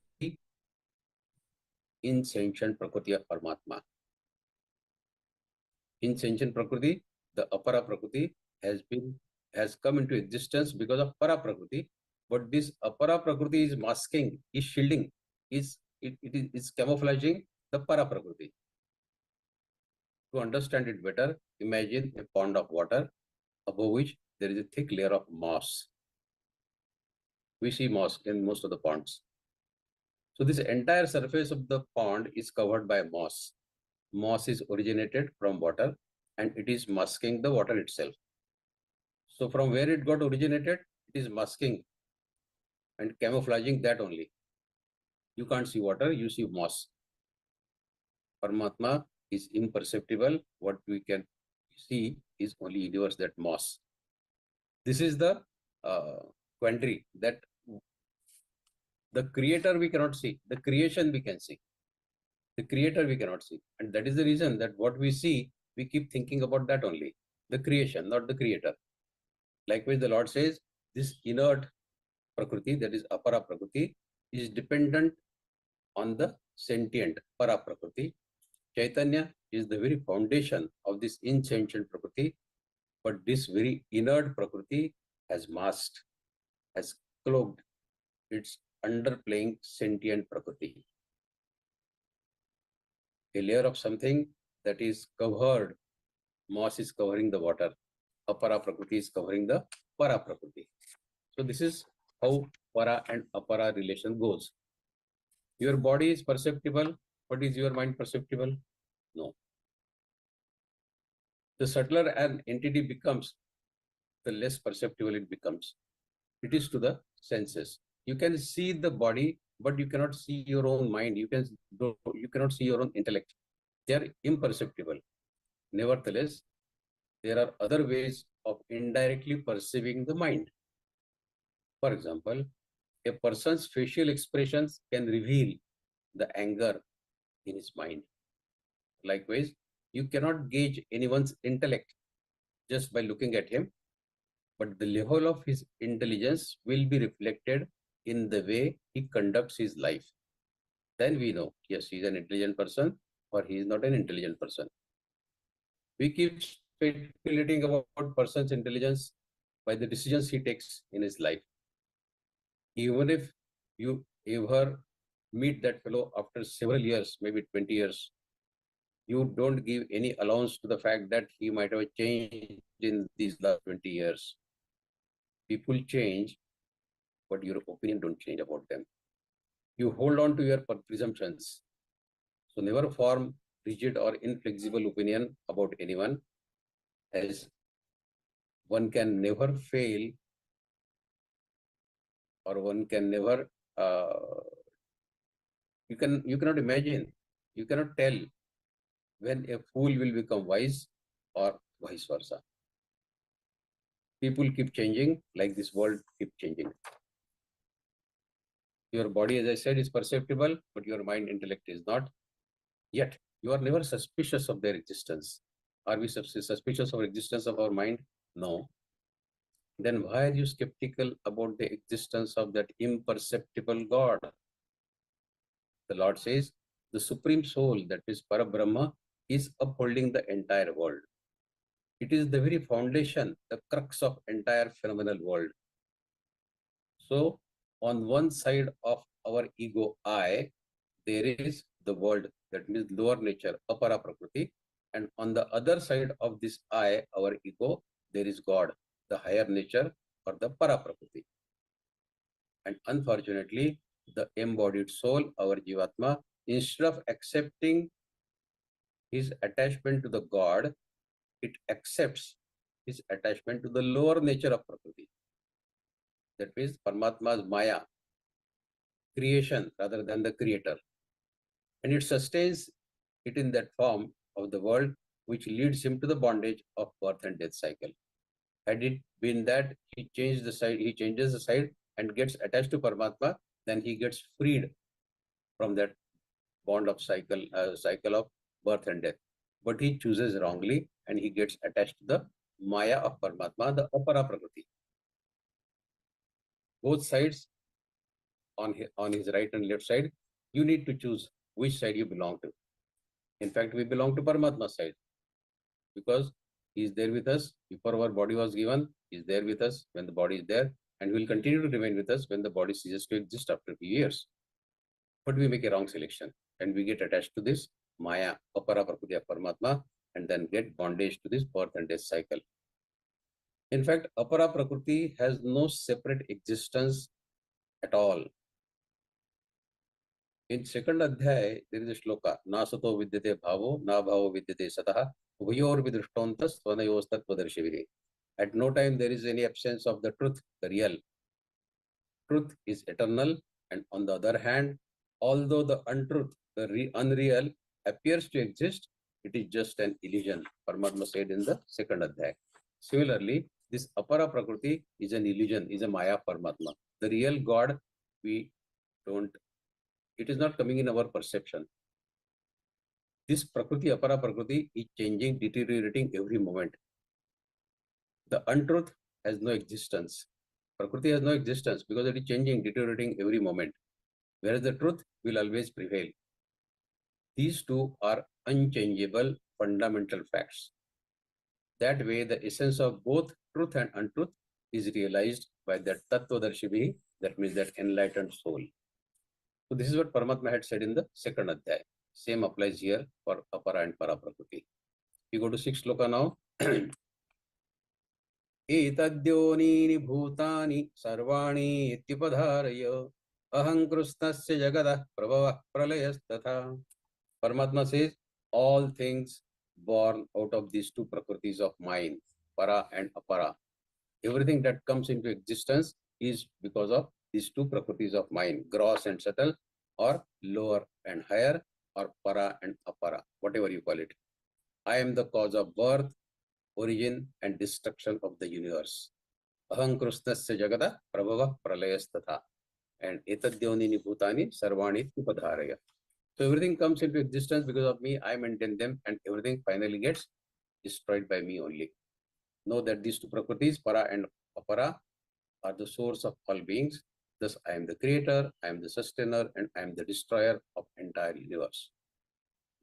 insentient Prakriti of Paramatma. Insentient Prakriti, the Apara Prakriti, has come into existence because of Para Prakriti, but this Apara Prakriti is masking, is shielding, is camouflaging the Para Prakriti. To understand it better, imagine a pond of water above which there is a thick layer of moss. We see moss in most of the ponds. So this entire surface of the pond is covered by moss. Moss is originated from water and it is masking the water itself. So from where it got originated, it is masking and camouflaging that only. You can't see water, you see moss. Paramatma is imperceptible. What we can see is only universe, that moss. This is the quandary, that the creator we cannot see, the creation we can see. The creator we cannot see. And that is the reason that what we see, we keep thinking about that only. The creation, not the creator. Likewise, the Lord says, this inert Prakriti, that is Apara Prakriti, is dependent on the sentient Para Prakriti. Chaitanya is the very foundation of this insentient Prakriti, but this very inert Prakriti has masked, has cloaked, it's underplaying sentient Prakriti. A layer of something that is covered, moss is covering the water, Apara Prakriti is covering the Para Prakriti. So this is how Para and Apara relation goes. Your body is perceptible, but is your mind perceptible? No. The subtler an entity becomes, the less perceptible it becomes. It is to the senses. You can see the body, but you cannot see your own mind. You cannot see your own intellect. They are imperceptible. Nevertheless, there are other ways of indirectly perceiving the mind. For example, a person's facial expressions can reveal the anger in his mind. Likewise, you cannot gauge anyone's intellect just by looking at him, but the level of his intelligence will be reflected in the way he conducts his life. Then we know, yes, he is an intelligent person or he is not an intelligent person. We keep speculating about person's intelligence by the decisions he takes in his life. Even if you ever meet that fellow after several years, maybe 20 years, you don't give any allowance to the fact that he might have changed in these last 20 years. People change, but your opinion don't change about them. You hold on to your presumptions. So never form rigid or inflexible opinion about anyone, as one can never fail, or one can never, you cannot imagine, you cannot tell when a fool will become wise or vice versa. People keep changing like this world keep changing. Your body, as I said, is perceptible, but your mind, intellect is not. Yet, you are never suspicious of their existence. Are we suspicious of the existence of our mind? No. Then why are you skeptical about the existence of that imperceptible God? The Lord says, the Supreme Soul, that is Parabrahma, is upholding the entire world. It is the very foundation, the crux of entire phenomenal world. So, on one side of our ego I, there is the world, that means lower nature, Apara Prakriti, and on the other side of this I, our ego, there is God, the higher nature or the Para Prakriti. And unfortunately, the embodied soul, our Jivatma, instead of accepting his attachment to the God, it accepts his attachment to the lower nature of Prakriti. That means Paramatma's Maya, creation rather than the creator. And it sustains it in that form of the world, which leads him to the bondage of birth and death cycle. Had it been that he changes the side and gets attached to Paramatma, then he gets freed from that bond of cycle of birth and death. But he chooses wrongly and he gets attached to the Maya of Paramatma, the Apara Prakriti. Both sides, on his right and left side, you need to choose which side you belong to. In fact, we belong to Paramatma side because he is there with us. Before our body was given, he is there with us when the body is there, and will continue to remain with us when the body ceases to exist after a few years. But we make a wrong selection and we get attached to this Maya, Apara Prakriti of Paramatma, and then get bondage to this birth and death cycle. In fact, Apara Prakriti has no separate existence at all. In second adhyay, there is a shloka, na sato vidyate bhavo, na bhavo vidyate satah, ubhayor vidrishtontas tvanayostat vadarshiviri. At no time there is any absence of the truth, the real. Truth is eternal, and on the other hand, although the untruth, the unreal appears to exist, it is just an illusion. Paramatma said in the second adhyay. Similarly, this Apara Prakriti is an illusion, is a Maya Paramatma. The real God, we don't, it is not coming in our perception. This Prakriti, Apara Prakriti, is changing, deteriorating every moment. The untruth has no existence. Prakriti has no existence because it is changing, deteriorating every moment. Whereas the truth will always prevail. These two are unchangeable fundamental facts. That way, the essence of both truth and untruth is realized by that Tattvadarshibhi, that means that enlightened soul. So this is what Paramatma had said in the second adhyay. Same applies here for Apara and Para Prakriti. We go to 6th sloka now. Etadhyonini bhutani sarvani ityupadharaya aham krusnasya jagada prabhava pralayas-tatha. Paramatma says, all things born out of these two prakritis of mine, Para and Apara. Everything that comes into existence is because of these two prakritis of mine, gross and subtle, or lower and higher, or Para and Apara, whatever you call it. I am the cause of birth, origin, and destruction of the universe. Aham krusnasya jagada prabhava pralayas-tatha. And etadhyonini bhutani sarvani upadharaya. So everything comes into existence because of me. I maintain them, and everything finally gets destroyed by me only. Know that these two prakritis, Para and Apara, are the source of all beings. Thus, I am the creator, I am the sustainer, and I am the destroyer of entire universe.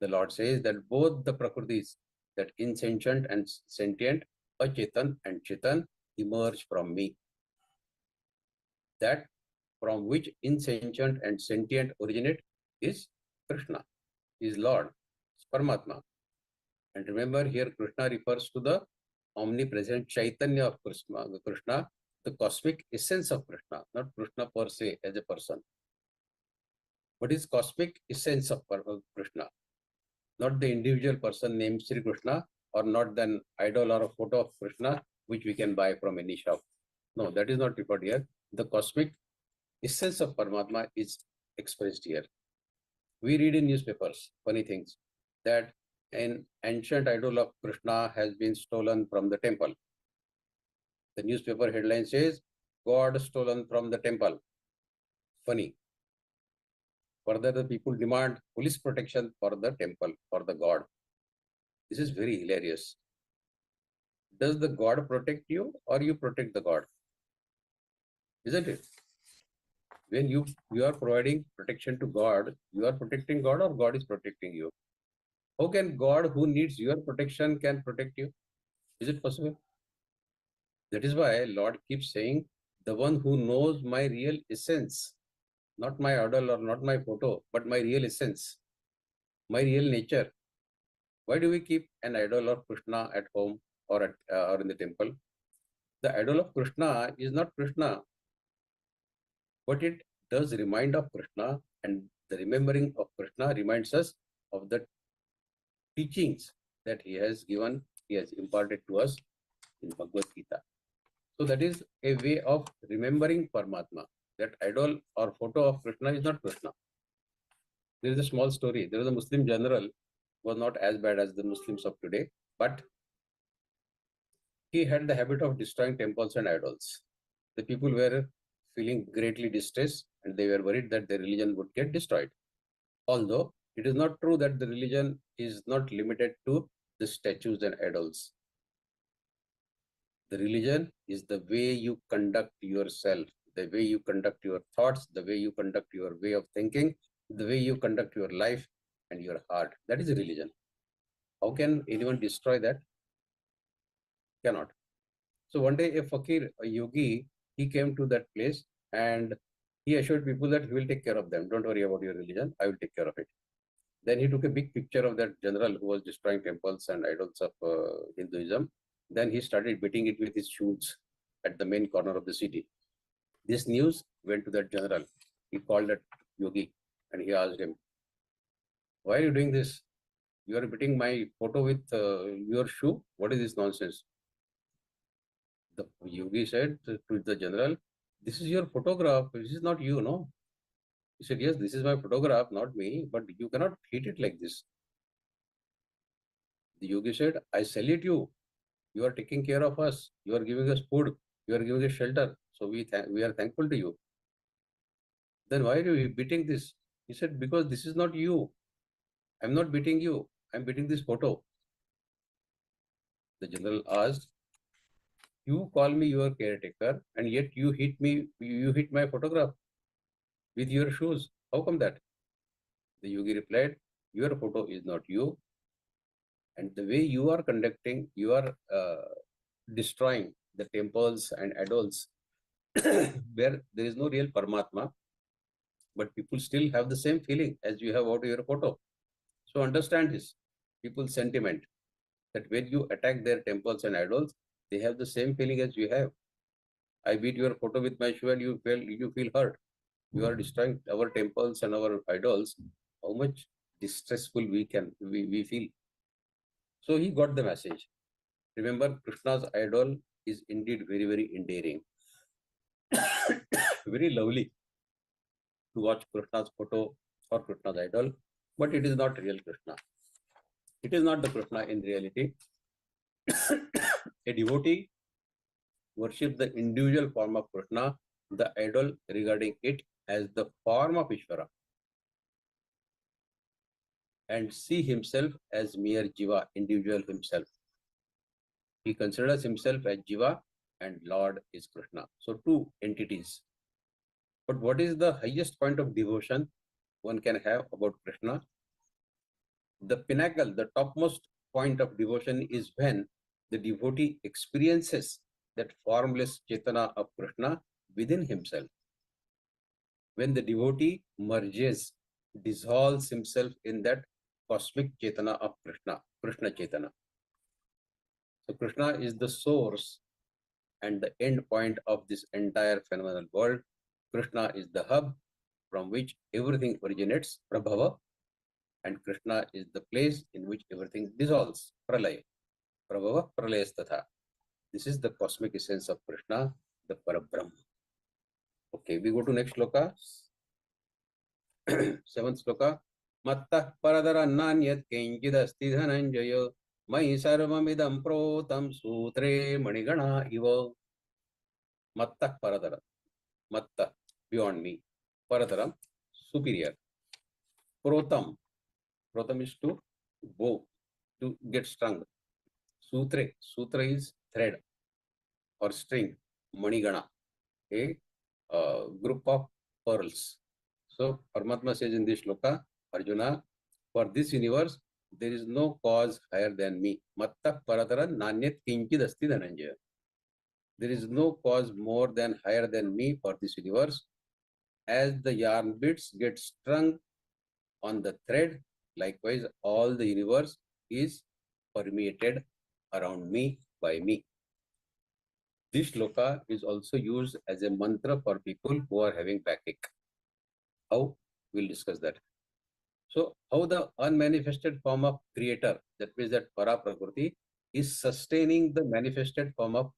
The Lord says that both the prakritis, that insentient and sentient, Achetan and Chetan, emerge from me. That from which insentient and sentient originate is Krishna, is Lord, is Paramatma. And remember, here Krishna refers to the omnipresent Chaitanya of Krishna, the cosmic essence of Krishna, not Krishna per se as a person, but his cosmic essence of Krishna, not the individual person named Shri Krishna, or not an idol or a photo of Krishna which we can buy from any shop. No, that is not referred here. The cosmic essence of Paramatma is expressed here. We read in newspapers, funny things, that an ancient idol of Krishna has been stolen from the temple. The newspaper headline says, God stolen from the temple. Funny. Further, the people demand police protection for the temple, for the God. This is very hilarious. Does the God protect you, or you protect the God? Isn't it? When you are providing protection to God, you are protecting God, or God is protecting you? How can God, who needs your protection, can protect you? Is it possible? That is why Lord keeps saying, the one who knows my real essence, not my idol or not my photo, but my real essence, my real nature. Why do we keep an idol of Krishna at home or in the temple? The idol of Krishna is not Krishna. but it does remind of Krishna, and the remembering of Krishna reminds us of the teachings that he has given, he has imparted to us in Bhagavad Gita. So that is a way of remembering Paramatma. That idol or photo of Krishna is not Krishna. There is a small story. There was a Muslim general who was not as bad as the Muslims of today, but he had the habit of destroying temples and idols. The people were feeling greatly distressed and they were worried that their religion would get destroyed. Although it is not true that the religion is not limited to the statues and idols. The religion is the way you conduct yourself, the way you conduct your thoughts, the way you conduct your way of thinking, the way you conduct your life and your heart. That is a religion. How can anyone destroy that? Cannot. So one day a fakir, a yogi, he came to that place and he assured people that he will take care of them. Don't worry about your religion, I will take care of it. Then he took a big picture of that general who was destroying temples and idols of Hinduism. Then he started beating it with his shoes at the main corner of the city. This news went to that general. He called that yogi and he asked him, "Why are you doing this? You are beating my photo with your shoe. What is this nonsense?" The yogi said to the general, "This is your photograph. This is not you, no?" He said, "Yes, this is my photograph, not me, but you cannot hit it like this." The yogi said, "I salute you. You are taking care of us. You are giving us food. You are giving us shelter. So we are thankful to you. Then why are you beating this?" He said, "Because this is not you. I'm not beating you. I'm beating this photo." The general asked, "You call me your caretaker and yet you hit me, you hit my photograph with your shoes. How come that?" The yogi replied, "Your photo is not you. And the way you are conducting, you are destroying the temples and idols where there is no real Paramatma, but people still have the same feeling as you have out of your photo. So understand this, people's sentiment, that when you attack their temples and idols, they have the same feeling as you have. I beat your photo with my shoe and you feel hurt. You are destroying our temples and our idols. How much distressful we feel." So he got the message. Remember, Krishna's idol is indeed very, very endearing. Very lovely to watch Krishna's photo or Krishna's idol, but it is not real Krishna. It is not the Krishna in reality. A devotee worships the individual form of Krishna, the idol regarding it as the form of Ishvara, and see himself as mere Jiva, individual himself. He considers himself as Jiva and Lord is Krishna. So two entities. But what is the highest point of devotion one can have about Krishna? The pinnacle, the topmost point of devotion is when the devotee experiences that formless Chetana of Krishna within himself. When the devotee merges, dissolves himself in that cosmic Chetana of Krishna, Krishna Chetana. So Krishna is the source and the end point of this entire phenomenal world. Krishna is the hub from which everything originates, Prabhava, and Krishna is the place in which everything dissolves, Pralaya. Prabhava, Pralayasthatha. This is the cosmic essence of Krishna, the Parabrahma. Okay, we go to next sloka. 7th sloka. Mattah paradara nanyat kinchidasti dhananjaya mai sarvamidam protam sutre manigana iva. Mattah paradara. Matta, beyond me. Paradaram, superior. Protam. Protam is to bow, to get strung. Sutre. Sutra is thread or string. Manigana, a group of pearls. So Paramatma says in this shloka, Arjuna, for this universe, there is no cause higher than me. Matta paradaran nanyat kinchid asti dhananjaya. There is no cause more than higher than me for this universe. As the yarn bits get strung on the thread, likewise all the universe is permeated around me by me. This shloka is also used as a mantra for people who are having backache. How? We'll discuss that. So, how the unmanifested form of creator, that means that para prakriti, is sustaining the manifested form of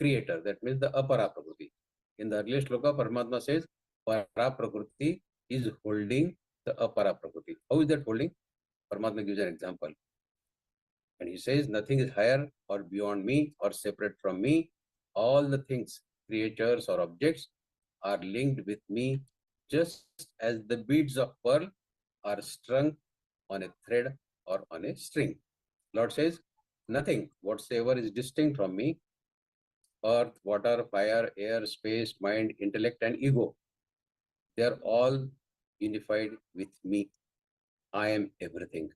creator, that means the apara prakriti. In the earlier shloka, Paramatma says, para prakriti is holding the apara prakriti. How is that holding? Paramatma gives an example. And he says, nothing is higher or beyond me or separate from me. All the things, creatures or objects, are linked with me, just as the beads of pearl are strung on a thread or on a string. Lord says, nothing whatsoever is distinct from me. Earth, water, fire, air, space, mind, intellect, and ego. They are all unified with me. I am everything.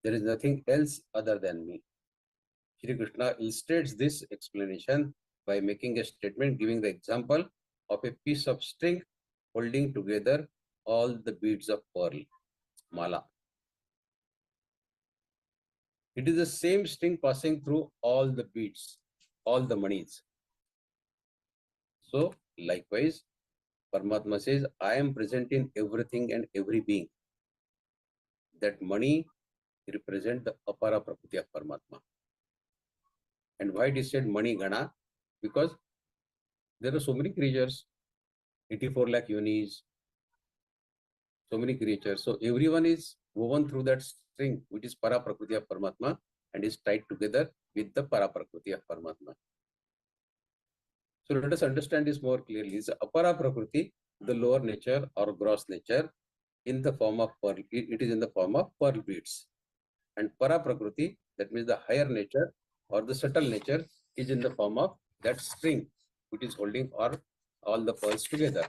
There is nothing else other than me. Shri Krishna illustrates this explanation by making a statement giving the example of a piece of string holding together all the beads of pearl, mala. It is the same string passing through all the beads, all the manis. So, likewise, Paramatma says, I am present in everything and every being. That mani represents the apara prakriti of Paramatma. And why it is said mani gana? Because there are so many creatures, 84 lakh yonis, so many creatures. So everyone is woven through that string, which is para prakriti of Paramatma, and is tied together with the para prakriti of Paramatma. So let us understand this more clearly. The apara prakriti, the lower nature or gross nature, in the form of pearl, it is in the form of pearl beads. And para prakriti, that means the higher nature or the subtle nature, is in the form of that string, which is holding all the pearls together.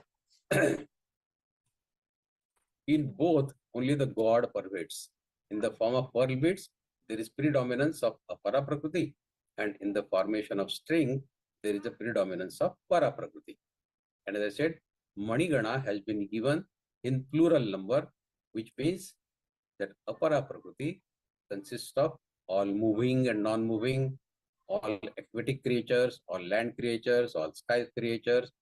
In both, only the God pervades. In the form of pearl beads, there is predominance of apara prakriti, and in the formation of string, there is a predominance of para prakriti. And as I said, manigana has been given in plural number, which means that apara prakriti consists of all moving and non-moving, all aquatic creatures, all land creatures, all sky creatures,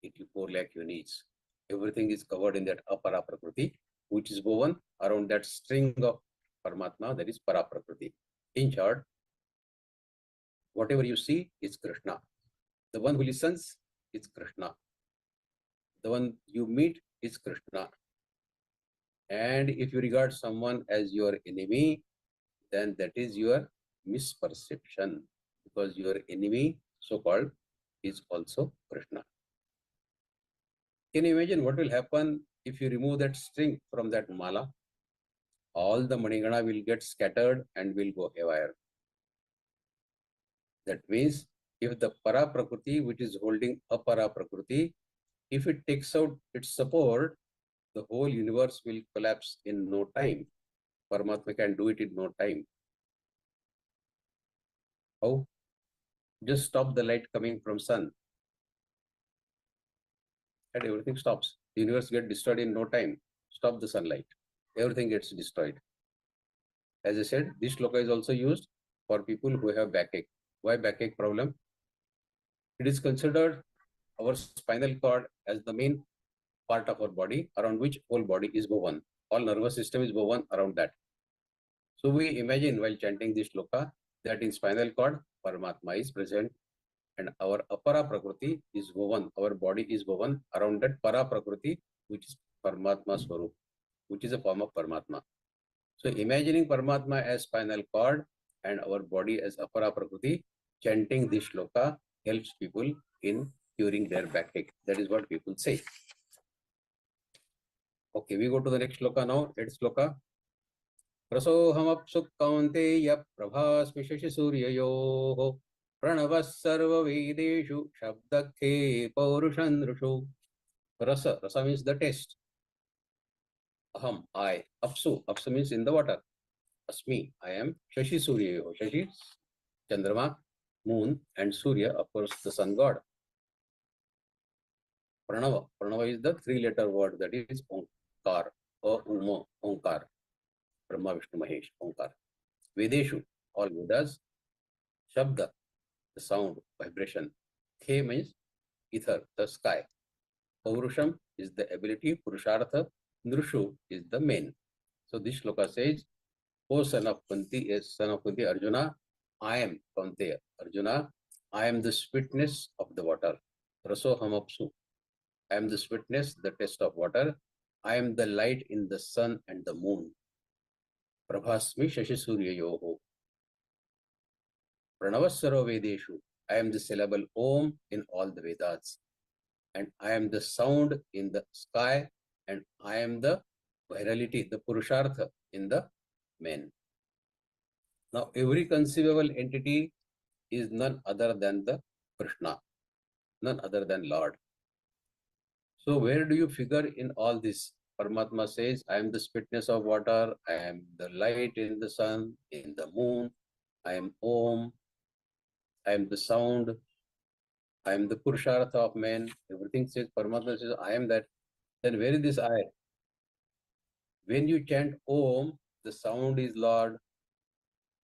84 lakh units. Everything is covered in that apara prakriti, which is woven around that string of Paramatma, that is para prakriti. In short, whatever you see is Krishna. The one who listens is Krishna. The one you meet is Krishna. And if you regard someone as your enemy, then that is your misperception, because your enemy, so-called, is also Krishna. Can you imagine what will happen if you remove that string from that mala? All the manigana will get scattered and will go haywire. That means if the para prakriti, which is holding apara prakriti, if it takes out its support, the whole universe will collapse in no time. Paramatma can do it in no time. How? Just stop the light coming from sun, and everything stops. The universe gets destroyed in no time. Stop the sunlight. Everything gets destroyed. As I said, this shloka is also used for people who have backache. Why backache problem? It is considered our spinal cord as the main part of our body around which whole body is woven. All nervous system is woven around that. So we imagine while chanting this shloka that in spinal cord, Paramatma is present, and our apara prakriti is woven, our body is woven around that para prakriti, which is Paramatma Swarup, which is a form of Paramatma. So imagining Paramatma as spinal cord and our body as apara prakriti, chanting this shloka helps people in curing their backache. That is what people say. Okay, we go to the next shloka now. 8th shloka. Prasohamapsuk kaunteya prabhasmi shashi suryayoh pranavas sarva vedeshu shabdakhe paurushandrushu. Rasa means the taste. Aham, I. Apsu means in the water. Asmi, I am. Shashi suryayoh. Shashi, Chandrama, moon, and Surya, of course, the sun god. Pranava is the 3-letter word, that is Onkar, Uma, Onkar. Brahma, Vishnu, Mahesh, Onkar. Vedeshu, all Vedas. Shabda, the sound, vibration. Khe means ether, the sky. Paurusham is the ability, Purushartha, Nrushu is the main. So this shloka says, O son of Kunti, Arjuna, I am Kaunteya. Arjuna, I am the sweetness of the water. Raso hamapsu. I am the sweetness, the taste of water. I am the light in the sun and the moon. Prabhasmi shashi surya yoho. Pranavasaro vedeshu. I am the syllable Om in all the Vedas. And I am the sound in the sky, and I am the virality, the Purushartha in the men. Now, every conceivable entity is none other than the Krishna, none other than Lord. So, where do you figure in all this? Paramatma says, I am the sweetness of water, I am the light in the sun, in the moon, I am Om, I am the sound, I am the Purushartha of men. Everything says, Paramatma says, I am that. Then where is this I? When you chant Om, the sound is Lord.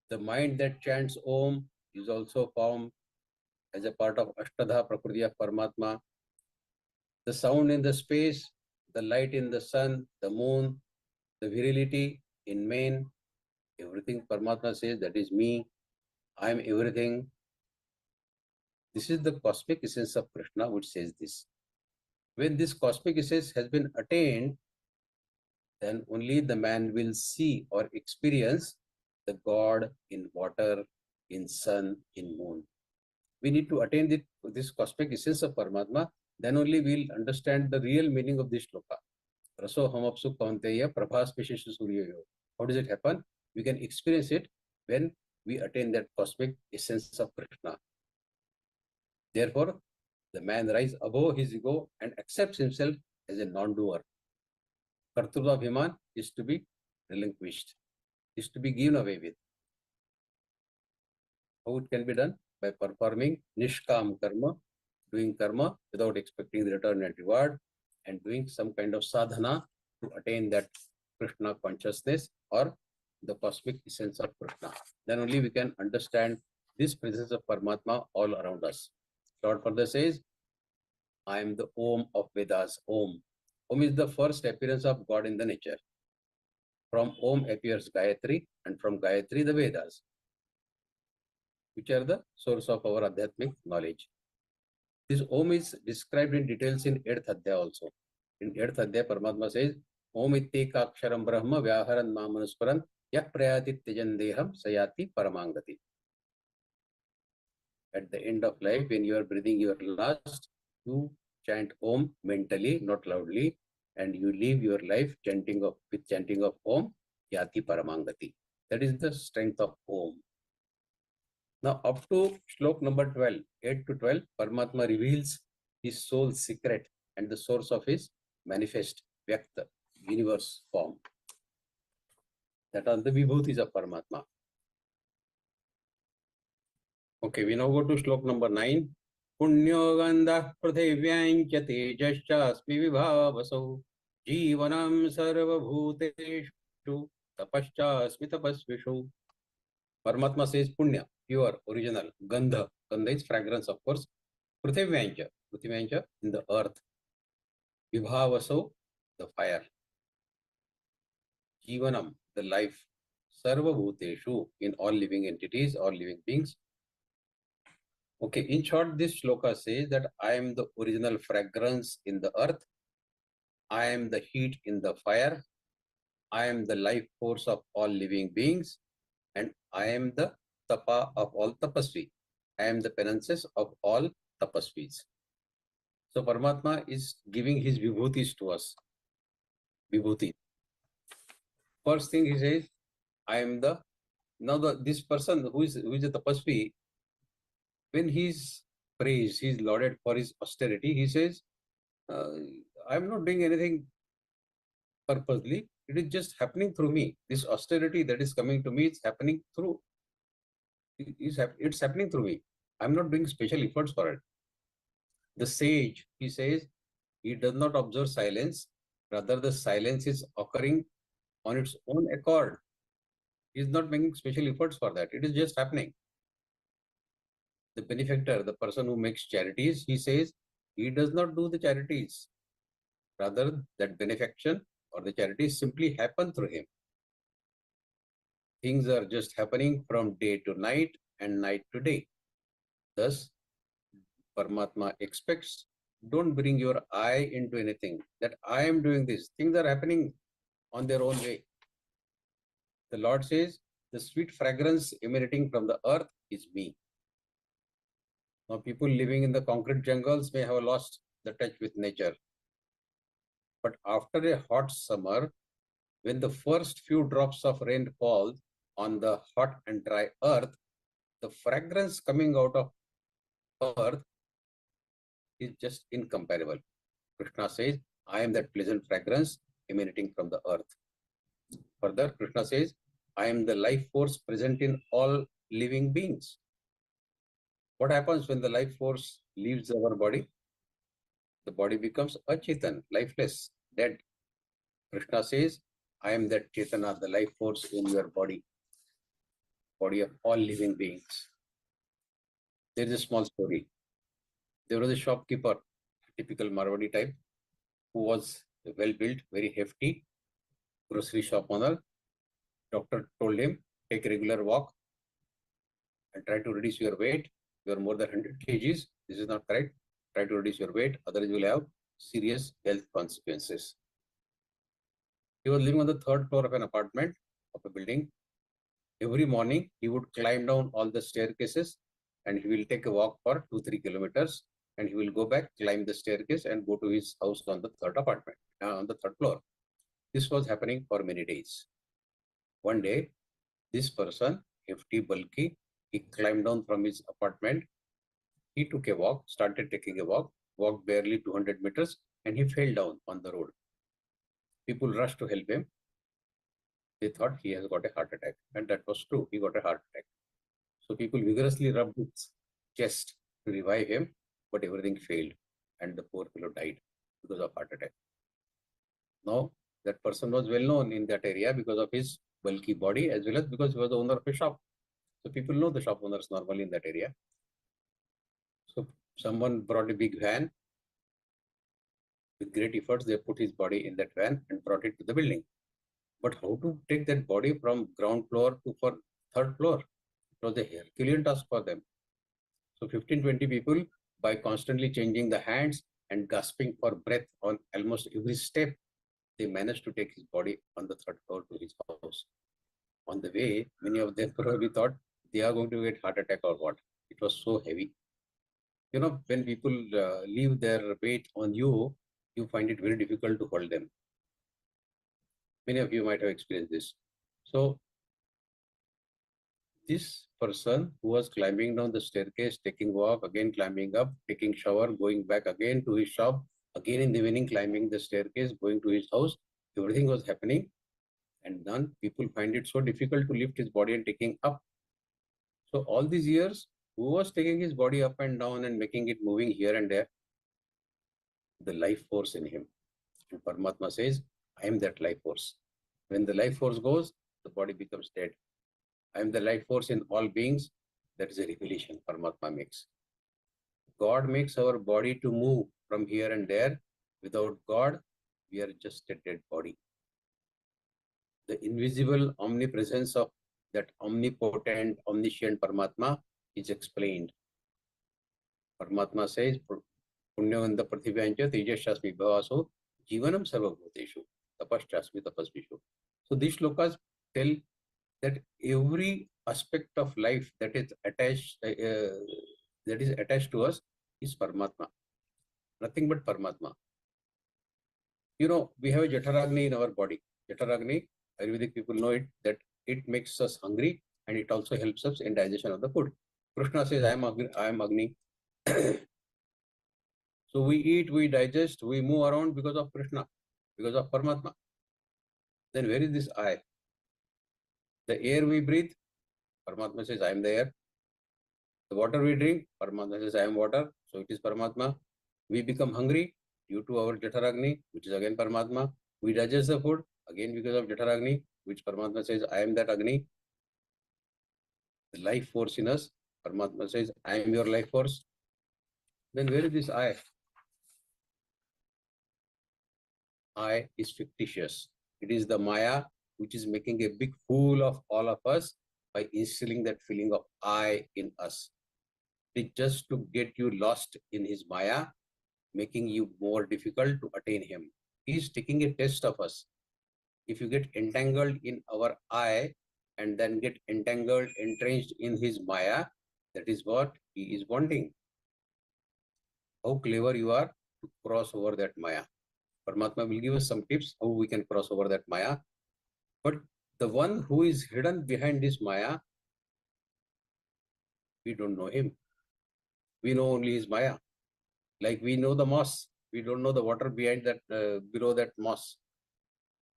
The mind that chants Om is also formed as a part of Ashtadha Prakriti of Paramatma. The sound in the space, the light in the sun, the moon, the virility in men, everything Paramatma says, that is me. I am everything. This is the cosmic essence of Krishna which says this. When this cosmic essence has been attained, then only the man will see or experience the God in water, in sun, in moon. We need to attain this cosmic essence of Paramatma, then only we'll understand the real meaning of this shloka. Raso hamapsu kaunteya prabhas pisheshu suryayo. How does it happen? We can experience it when we attain that cosmic essence of Krishna. Therefore, the man rises above his ego and accepts himself as a non-doer. Kartruva Bhiman is to be relinquished, is to be given away with. How it can be done? By performing nishkam karma, doing karma without expecting the return and reward, and doing some kind of sadhana to attain that Krishna consciousness or the cosmic essence of Krishna. Then only we can understand this presence of Paramatma all around us. Lord further says, I am the Om of Vedas. Om. Om is the first appearance of God in the nature. From Om appears Gayatri, and from Gayatri the Vedas, which are the source of our Adhyatmic knowledge. This Om is described in details in 8th Adhyaya also. In 8th Adhyaya, Paramatma says, Om ityeka aksharam brahma vyaharan mamanusparan yak prayati tyajan deham sayati paramangati. At the end of life, when you are breathing your last, you chant Om mentally, not loudly, and you live your life with chanting of Om, Yati Paramangati. That is the strength of Om. Now, up to shlok number 12, 8 to 12, Paramatma reveals his soul's secret and the source of his manifest Vyakta, universe form. That are the Vibhutis of Paramatma. Okay, we now go to shlok number 9. Punyo gandha prathivyāṅ tejascha asmi vibhavaso jivanam sarva bhuteshu tapascha asmi tapasvishu. Paramatma says Punya, pure, original. Gandha, gandha is fragrance, of course. Prathivyāṅ in the earth. Vibhavaso, the fire. Jivanam, the life. Sarva bhuteshu, in all living entities, all living beings. Okay, in short, this shloka says that I am the original fragrance in the earth, I am the heat in the fire, I am the life force of all living beings, and I am the tapa of all tapasvi. I am the penances of all tapasvis. So Paramatma is giving his vibhutis to us. Vibhuti. First thing he says, I am this person who is a tapasvi, when he's praised, he's lauded for his austerity, he says, I'm not doing anything purposely. It is just happening through me. This austerity that is coming to me, it's happening through. It's happening through me. I'm not doing special efforts for it. The sage, he says, he does not observe silence. Rather, the silence is occurring on its own accord. He is not making special efforts for that. It is just happening. The benefactor, the person who makes charities, he says he does not do the charities. Rather, that benefaction or the charities simply happen through him. Things are just happening from day to night and night to day. Thus, Paramatma expects, don't bring your I into anything, that I am doing this. Things are happening on their own way. The Lord says, the sweet fragrance emanating from the earth is me. Now, people living in the concrete jungles may have lost the touch with nature. But after a hot summer, when the first few drops of rain fall on the hot and dry earth, the fragrance coming out of earth is just incomparable. Krishna says, I am that pleasant fragrance emanating from the earth. Further, Krishna says, I am the life force present in all living beings. What happens when the life force leaves our body? The body becomes achetan, lifeless, dead. Krishna says, I am that Chaitana, the life force in your body of all living beings. There is a small story. There was a shopkeeper, typical Marwadi type, who was well built, very hefty, grocery shop owner. Doctor told him, take a regular walk and try to reduce your weight. You are more than 100 kgs. This is not correct. Try to reduce your weight, otherwise you will have serious health consequences. He was living on the third floor of an apartment of a building. Every morning, he would climb down all the staircases and he will take a walk for 2-3 kilometers and he will go back, climb the staircase and go to his house on the third apartment, on the third floor. This was happening for many days. One day, this person, hefty, bulky, he climbed down from his apartment. He took a walk, started taking a walk, walked barely 200 meters and he fell down on the road. People rushed to help him. They thought he has got a heart attack, and that was true. He got a heart attack. So people vigorously rubbed his chest to revive him, but everything failed, and the poor fellow died because of heart attack. Now, that person was well known in that area because of his bulky body as well as because he was the owner of a shop. So people know the shop owners normally in that area. So someone brought a big van. With great efforts, they put his body in that van and brought it to the building. But how to take that body from ground floor to for third floor? It was a Herculean task for them. So 15-20 people, by constantly changing the hands and gasping for breath on almost every step, they managed to take his body on the third floor to his house. On the way, many of them probably thought they are going to get heart attack or what. It was so heavy. You know, when people leave their weight on you, you find it very difficult to hold them. Many of you might have experienced this. So this person who was climbing down the staircase, taking walk, again climbing up, taking shower, going back again to his shop, again in the evening climbing the staircase, going to his house, everything was happening. And then people find it so difficult to lift his body and taking up. So all these years, who was taking his body up and down and making it moving here and there? The life force in him. And Paramatma says, I am that life force. When the life force goes, the body becomes dead. I am the life force in all beings. That is a revelation Paramatma makes. God makes our body to move from here and there. Without God, we are just a dead body. The invisible omnipresence of that omnipotent, omniscient Paramatma is explained. Paramatma says, Punyavanda Prathibhyancha Tejashasmi Bhavaso Jivanam Sarvabhuteshu Tapaschasmi Tapasvishu. So these shlokas tell that every aspect of life that is attached to us is Paramatma. Nothing but Paramatma. You know, we have a Jataragni in our body. Jataragni, Ayurvedic people know it, that it makes us hungry and it also helps us in digestion of the food. Krishna says, I am Agni. So we eat, we digest, we move around because of Krishna, because of Paramatma. Then where is this I? The air we breathe, Paramatma says, I am the air. The water we drink, Paramatma says, I am water. So it is Paramatma. We become hungry due to our Jataragni, which is again Paramatma. We digest the food, again because of Jataragni, which Paramatma says, I am that Agni. The life force in us Paramatma says, I am your life force. Then where is this I? I is fictitious. It is the Maya which is making a big fool of all of us by instilling that feeling of I in us. It is just to get you lost in his Maya, making you more difficult to attain him. He is taking a test of us. If you get entangled in our I and then get entangled, entrenched in his Maya, that is what he is wanting. How clever you are to cross over that Maya. Paramatma will give us some tips how we can cross over that Maya. But the one who is hidden behind this Maya, we don't know him. We know only his Maya. Like we know the moss, we don't know the water behind that, below that moss.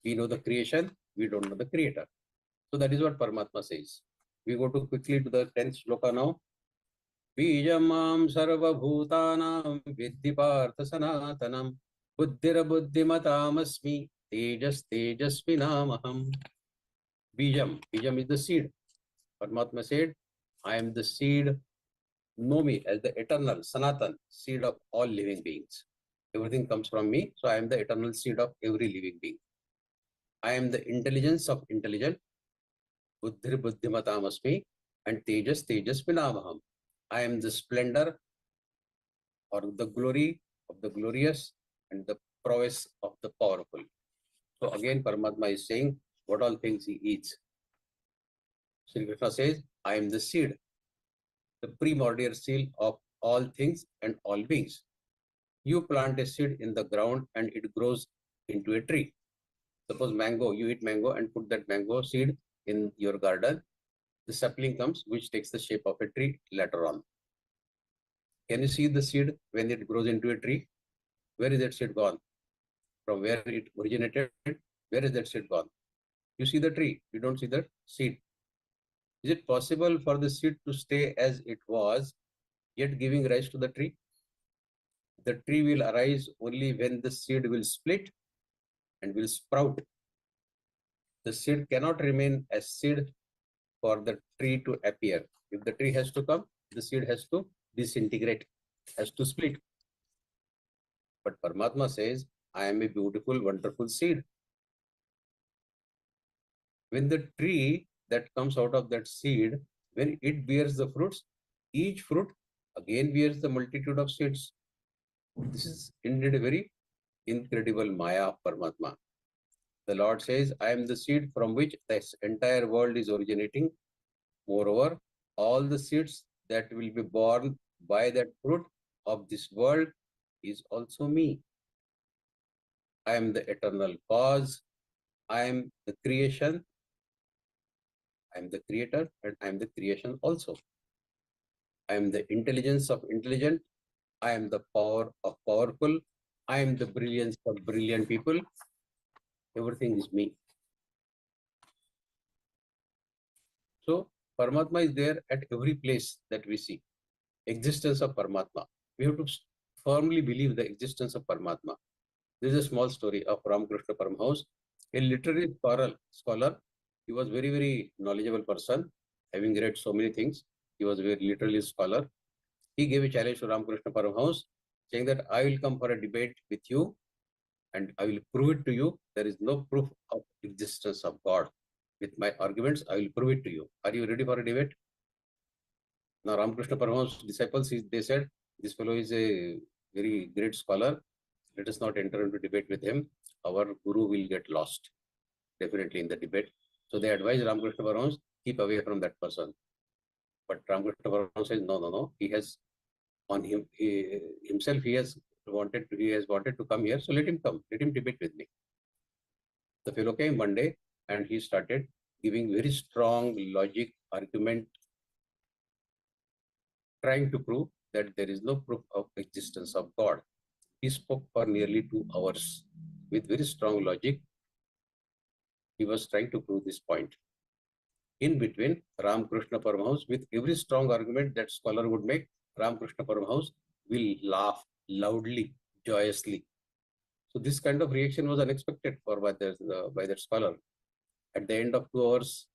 We know the creation, we don't know the creator. So that is what Paramatma says. We go to quickly to the 10th shloka now. Bijamam sarva bhutanam vidhi partha sanatanam buddhira buddhimatamasmi tejas tejasvinamaham. Bijam is the seed. Paramatma said, I am the seed. Know me as the eternal, Sanatan, seed of all living beings. Everything comes from me, so I am the eternal seed of every living being. I am the intelligence of intelligent, Buddhir Buddhimatamasmi, and Tejas Tejasvinamaham. I am the splendor or the glory of the glorious and the prowess of the powerful. So again, Paramatma is saying what all things he eats. Shri Krishna says, I am the seed, the primordial seed of all things and all beings. You plant a seed in the ground and it grows into a tree. Suppose mango, you eat mango and put that mango seed in your garden. The sapling comes, which takes the shape of a tree later on. Can you see the seed when it grows into a tree? Where is that seed gone? From where it originated, where is that seed gone? You see the tree, you don't see the seed. Is it possible for the seed to stay as it was, yet giving rise to the tree? The tree will arise only when the seed will split and will sprout. The seed cannot remain as seed for the tree to appear. If the tree has to come, the seed has to disintegrate, has to split. But Paramatma says, I am a beautiful, wonderful seed. When the tree that comes out of that seed, when it bears the fruits, each fruit again bears the multitude of seeds. This is indeed a very incredible Maya of Paramatma. The Lord says, I am the seed from which this entire world is originating. Moreover, all the seeds that will be born by that fruit of this world is also me. I am the eternal cause. I am the creation. I am the creator and I am the creation also. I am the intelligence of intelligent. I am the power of powerful. I am the brilliance of brilliant people. Everything is me. So Paramatma is there at every place that we see. Existence of Paramatma. We have to firmly believe the existence of Paramatma. This is a small story of Ramakrishna Paramahamsa, a literary scholar. He was very, very knowledgeable person, having read so many things. He was a very literary scholar. He gave a challenge to Ramakrishna Paramahamsa, saying that I will come for a debate with you and I will prove it to you. There is no proof of existence of God. With my arguments, I will prove it to you. Are you ready for a debate? Now Ramakrishna Paramahamsa's disciples, they said, this fellow is a very great scholar. Let us not enter into debate with him. Our guru will get lost, definitely in the debate. So they advised Ramakrishna Paramahamsa, keep away from that person. But Ramakrishna Paramahamsa says, no. He has on him, himself, he has wanted to come here. So let him come. Let him debate with me. The fellow came one day and he started giving very strong logic argument, trying to prove that there is no proof of existence of God. He spoke for nearly 2 hours with very strong logic. He was trying to prove this point. In between, Ramakrishna Paramahamsa, with every strong argument that scholar would make, Ramakrishna Paramahamsa will laugh loudly, joyously. So this kind of reaction was unexpected by that scholar. At the end of 2 hours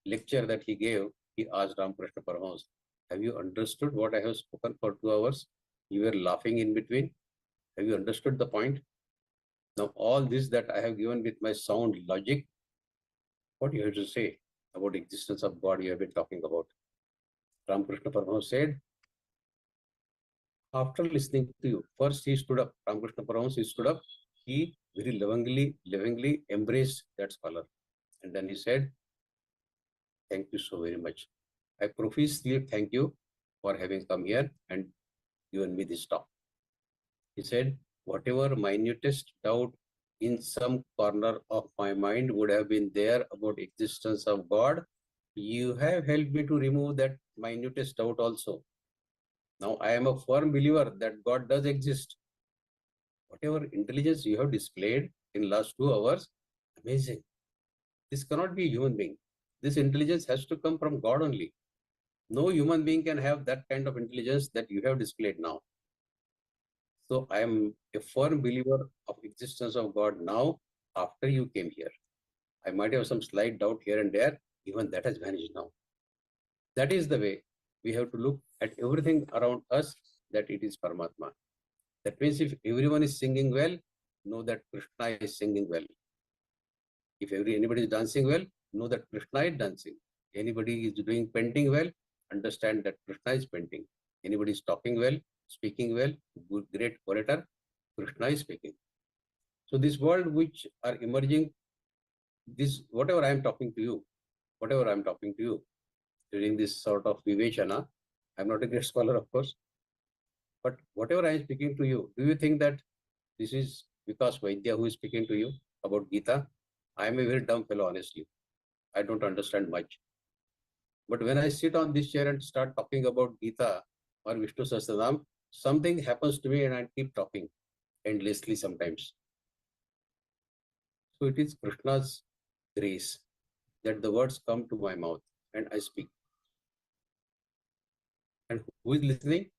lecture that he gave, he asked Ramakrishna Paramahamsa, Have you understood what I have spoken for 2 hours? You were laughing in between. Have you understood the point? Now, all this that I have given with my sound logic, what you have to say about existence of God you have been talking about. Ramakrishna Paramahamsa said, after listening to you, first he stood up. Ramakrishna Paramahamsa, he stood up. He very lovingly embraced that scholar. And then he said, thank you so very much. I profusely thank you for having come here and given me this talk. He said, whatever minutest doubt in some corner of my mind would have been there about existence of God, you have helped me to remove that minutest doubt also. Now I am a firm believer that God does exist. Whatever intelligence you have displayed in last 2 hours, amazing. This cannot be a human being. This intelligence has to come from God only. No human being can have that kind of intelligence that you have displayed now. So I am a firm believer of existence of God now after you came here. I might have some slight doubt here and there, even that has vanished now. That is the way we have to look at everything around us, that it is Paramatma. That means if everyone is singing well, know that Krishna is singing well. If anybody is dancing well, know that Krishna is dancing. Anybody is doing painting well, understand that Krishna is painting. Anybody is talking well, speaking well, good, great orator, Krishna is speaking. So this world which are emerging, this whatever I am talking to you during this sort of vivechana, I am not a great scholar, of course, but whatever I am speaking to you, do you think that this is Vikas Vaidya who is speaking to you about Gita? I am a very dumb fellow, honestly. I don't understand much. But when I sit on this chair and start talking about Gita or Vishnu Sahasranam, something happens to me and I keep talking endlessly sometimes. So it is Krishna's grace that the words come to my mouth and I speak. And who is listening?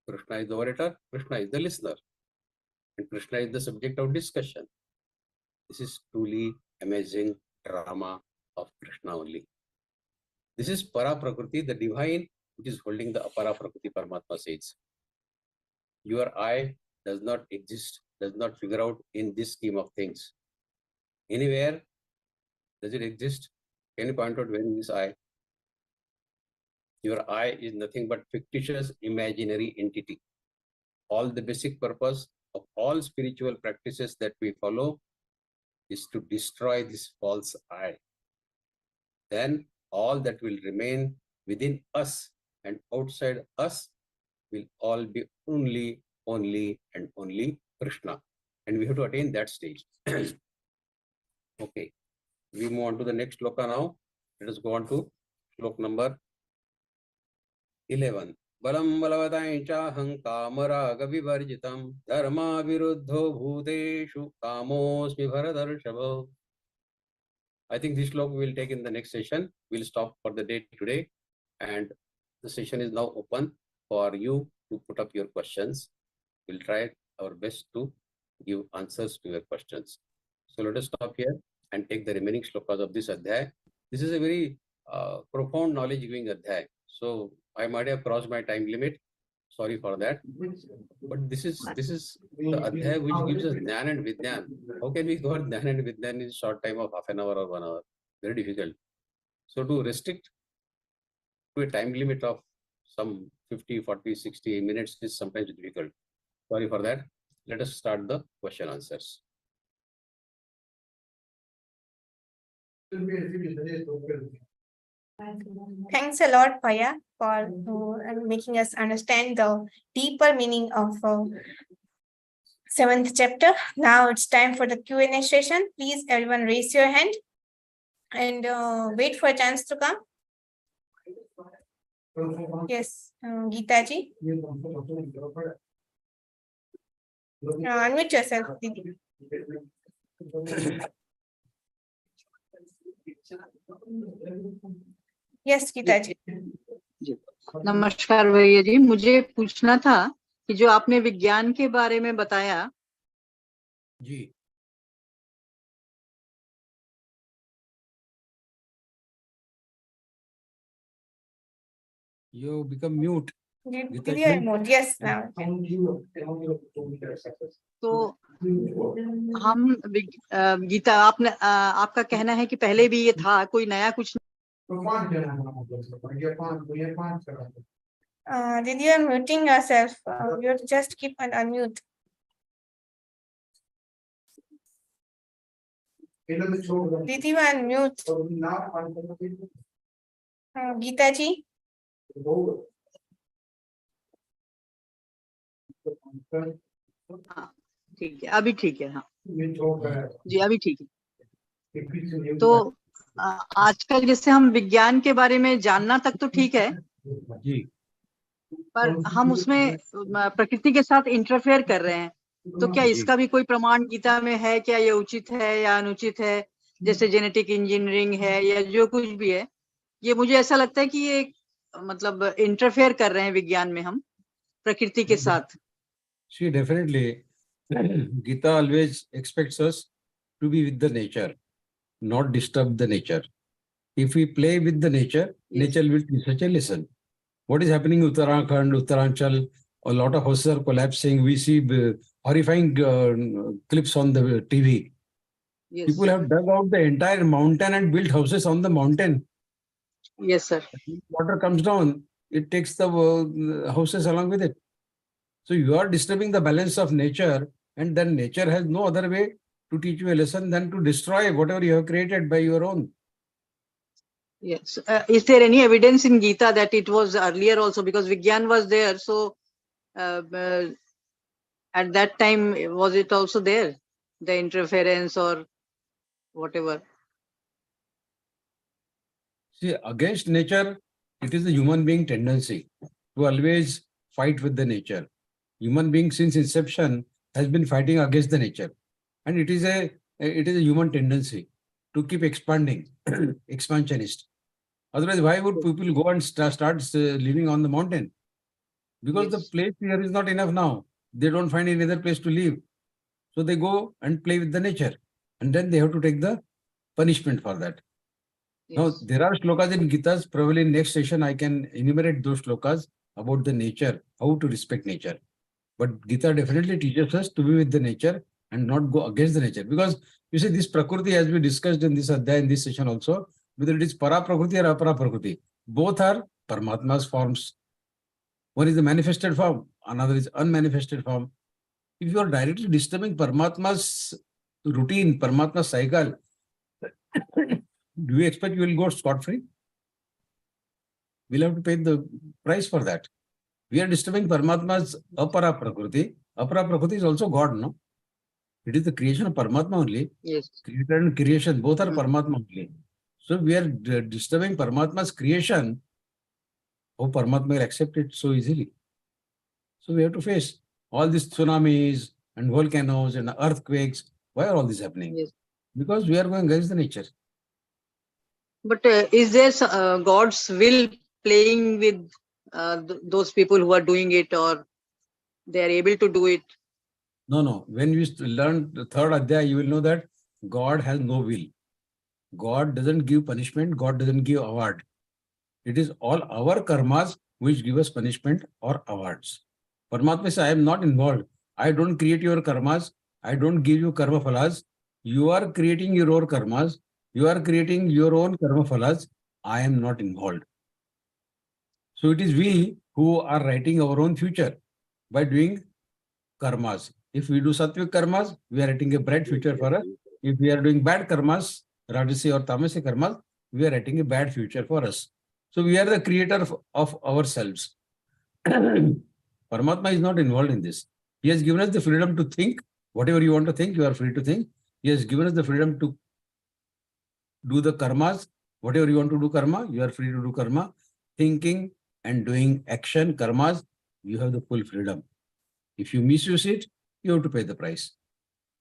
Krishna is the orator, Krishna is the listener, and Krishna is the subject of discussion. This is truly amazing drama of Krishna only. This is Para Prakriti, the divine, which is holding the Apara Prakriti, Paramatma says. Your I does not exist, does not figure out in this scheme of things. Anywhere does it exist? Can you point out where is I? Your I is nothing but fictitious imaginary entity. All the basic purpose of all spiritual practices that we follow is to destroy this false I. Then all that will remain within us and outside us will all be only and only Krishna. And we have to attain that stage. Okay, we move on to the next shloka now. Let us go on to shloka number 11. Balam balavadain chaham kamaraga vivarjitam dharma viruddho bhuteshu kamosmi bharatarshava. I think this shloka we will take in the next session. We'll stop for the day today. And the session is now open for you to put up your questions. We'll try our best to give answers to your questions. So let us stop here and take the remaining shlokas of this adhyaya. This is a very profound knowledge giving adhyaya. So I might have crossed my time limit. Sorry for that. But this is the adhyaya which gives us Jnana and Vidyan. How can we cover Jnana and Vidyan in a short time of half an hour or 1 hour? Very difficult. So to restrict to a time limit of some 50, 40, 60 minutes is sometimes difficult. Sorry for that. Let us start the question answers. Thanks a lot, Paya, for making us understand the deeper meaning of 7th chapter. Now it's time for the Q&A session. Please, everyone, raise your hand and wait for a chance to come. Yes, Geeta ji. Unmute yourself, Didi. Yes, Geeta ji. नमस्कार भैया जी, मुझे पूछना था कि जो आपने विज्ञान के बारे में बताया जी, You become mute. Did Gita you ji? mute? Yes, now. तो हम गीता आपने आपका कहना है कि पहले भी ये था, कोई नया कुछ Did you are muting yourself? You have to just keep on unmute. Did you unmute? Geeta ji? हाँ, ठीक है, अभी ठीक है। हाँ जी, अभी ठीक है। तो आजकल जैसे हम विज्ञान के बारे में जानना तक तो ठीक है जी, पर हम उसमें प्रकृति के साथ इंटरफेयर कर रहे हैं, तो क्या इसका भी कोई प्रमाण गीता में है? क्या ये उचित है या अनुचित है? जैसे जेनेटिक इंजीनियरिंग है या जो कुछ भी है, ये मुझे ऐसा लगता है कि ये मतलब इंटरफेयर कर रहे हैं विज्ञान में हम प्रकृति के साथ। See, definitely, Gita always expects us to be with the nature, not disturb the nature. If we play with the nature, nature will teach such a lesson. What is happening in Uttarakhand, Uttaranchal, a lot of houses are collapsing. We see horrifying clips on the TV. Yes. People have dug out the entire mountain and built houses on the mountain. Yes, sir. Water comes down, it takes the houses along with it. So you are disturbing the balance of nature, and then nature has no other way to teach you a lesson than to destroy whatever you have created by your own. Yes. Is there any evidence in Gita that it was earlier also, because Vigyan was there? So at that time, was it also there, the interference or whatever? See, against nature, it is the human being tendency to always fight with the nature. Human being since inception has been fighting against the nature, and it is a human tendency to keep expanding, expansionist. Otherwise, why would people go and start living on the mountain? Because the place here is not enough now. They don't find any other place to live. So they go and play with the nature, and then they have to take the punishment for that. Now, there are shlokas in Gita's. Probably in next session, I can enumerate those shlokas about the nature, how to respect nature. But Gita definitely teaches us to be with the nature and not go against the nature. Because you see, this Prakriti, as we discussed in this Adhyaya, in this session also, whether it is Para Prakriti or Apara Prakriti, both are Paramatma's forms. One is the manifested form, another is unmanifested form. If you are directly disturbing Paramatma's routine, Paramatma's cycle, do you expect you will go scot-free? We'll have to pay the price for that. We are disturbing Paramatma's Apara Prakriti. Apara Prakriti is also God, no? It is the creation of Paramatma only. Yes. Creator and creation, both are Paramatma only. So we are disturbing Paramatma's creation. How Paramatma will accept it so easily? So we have to face all these tsunamis and volcanoes and earthquakes. Why are all this happening? Yes. Because we are going against the nature. But is there God's will playing with those people who are doing it, or they are able to do it? No. When you learn the third Adhyaya, you will know that God has no will. God doesn't give punishment. God doesn't give award. It is all our karmas which give us punishment or awards. Paramatma says, I am not involved. I don't create your karmas. I don't give you karma phalas. You are creating your own karmas. You are creating your own karma phalas. I am not involved. So it is we who are writing our own future by doing karmas. If we do sattvic karmas, we are writing a bright future for us. If we are doing bad karmas, rajasi or tamasi karmas, we are writing a bad future for us. So we are the creator of ourselves. Paramatma is not involved in this. He has given us the freedom to think. Whatever you want to think, you are free to think. He has given us the freedom to do the karmas. Whatever you want to do karma, you are free to do karma. Thinking and doing action, karmas, you have the full freedom. If you misuse it, you have to pay the price.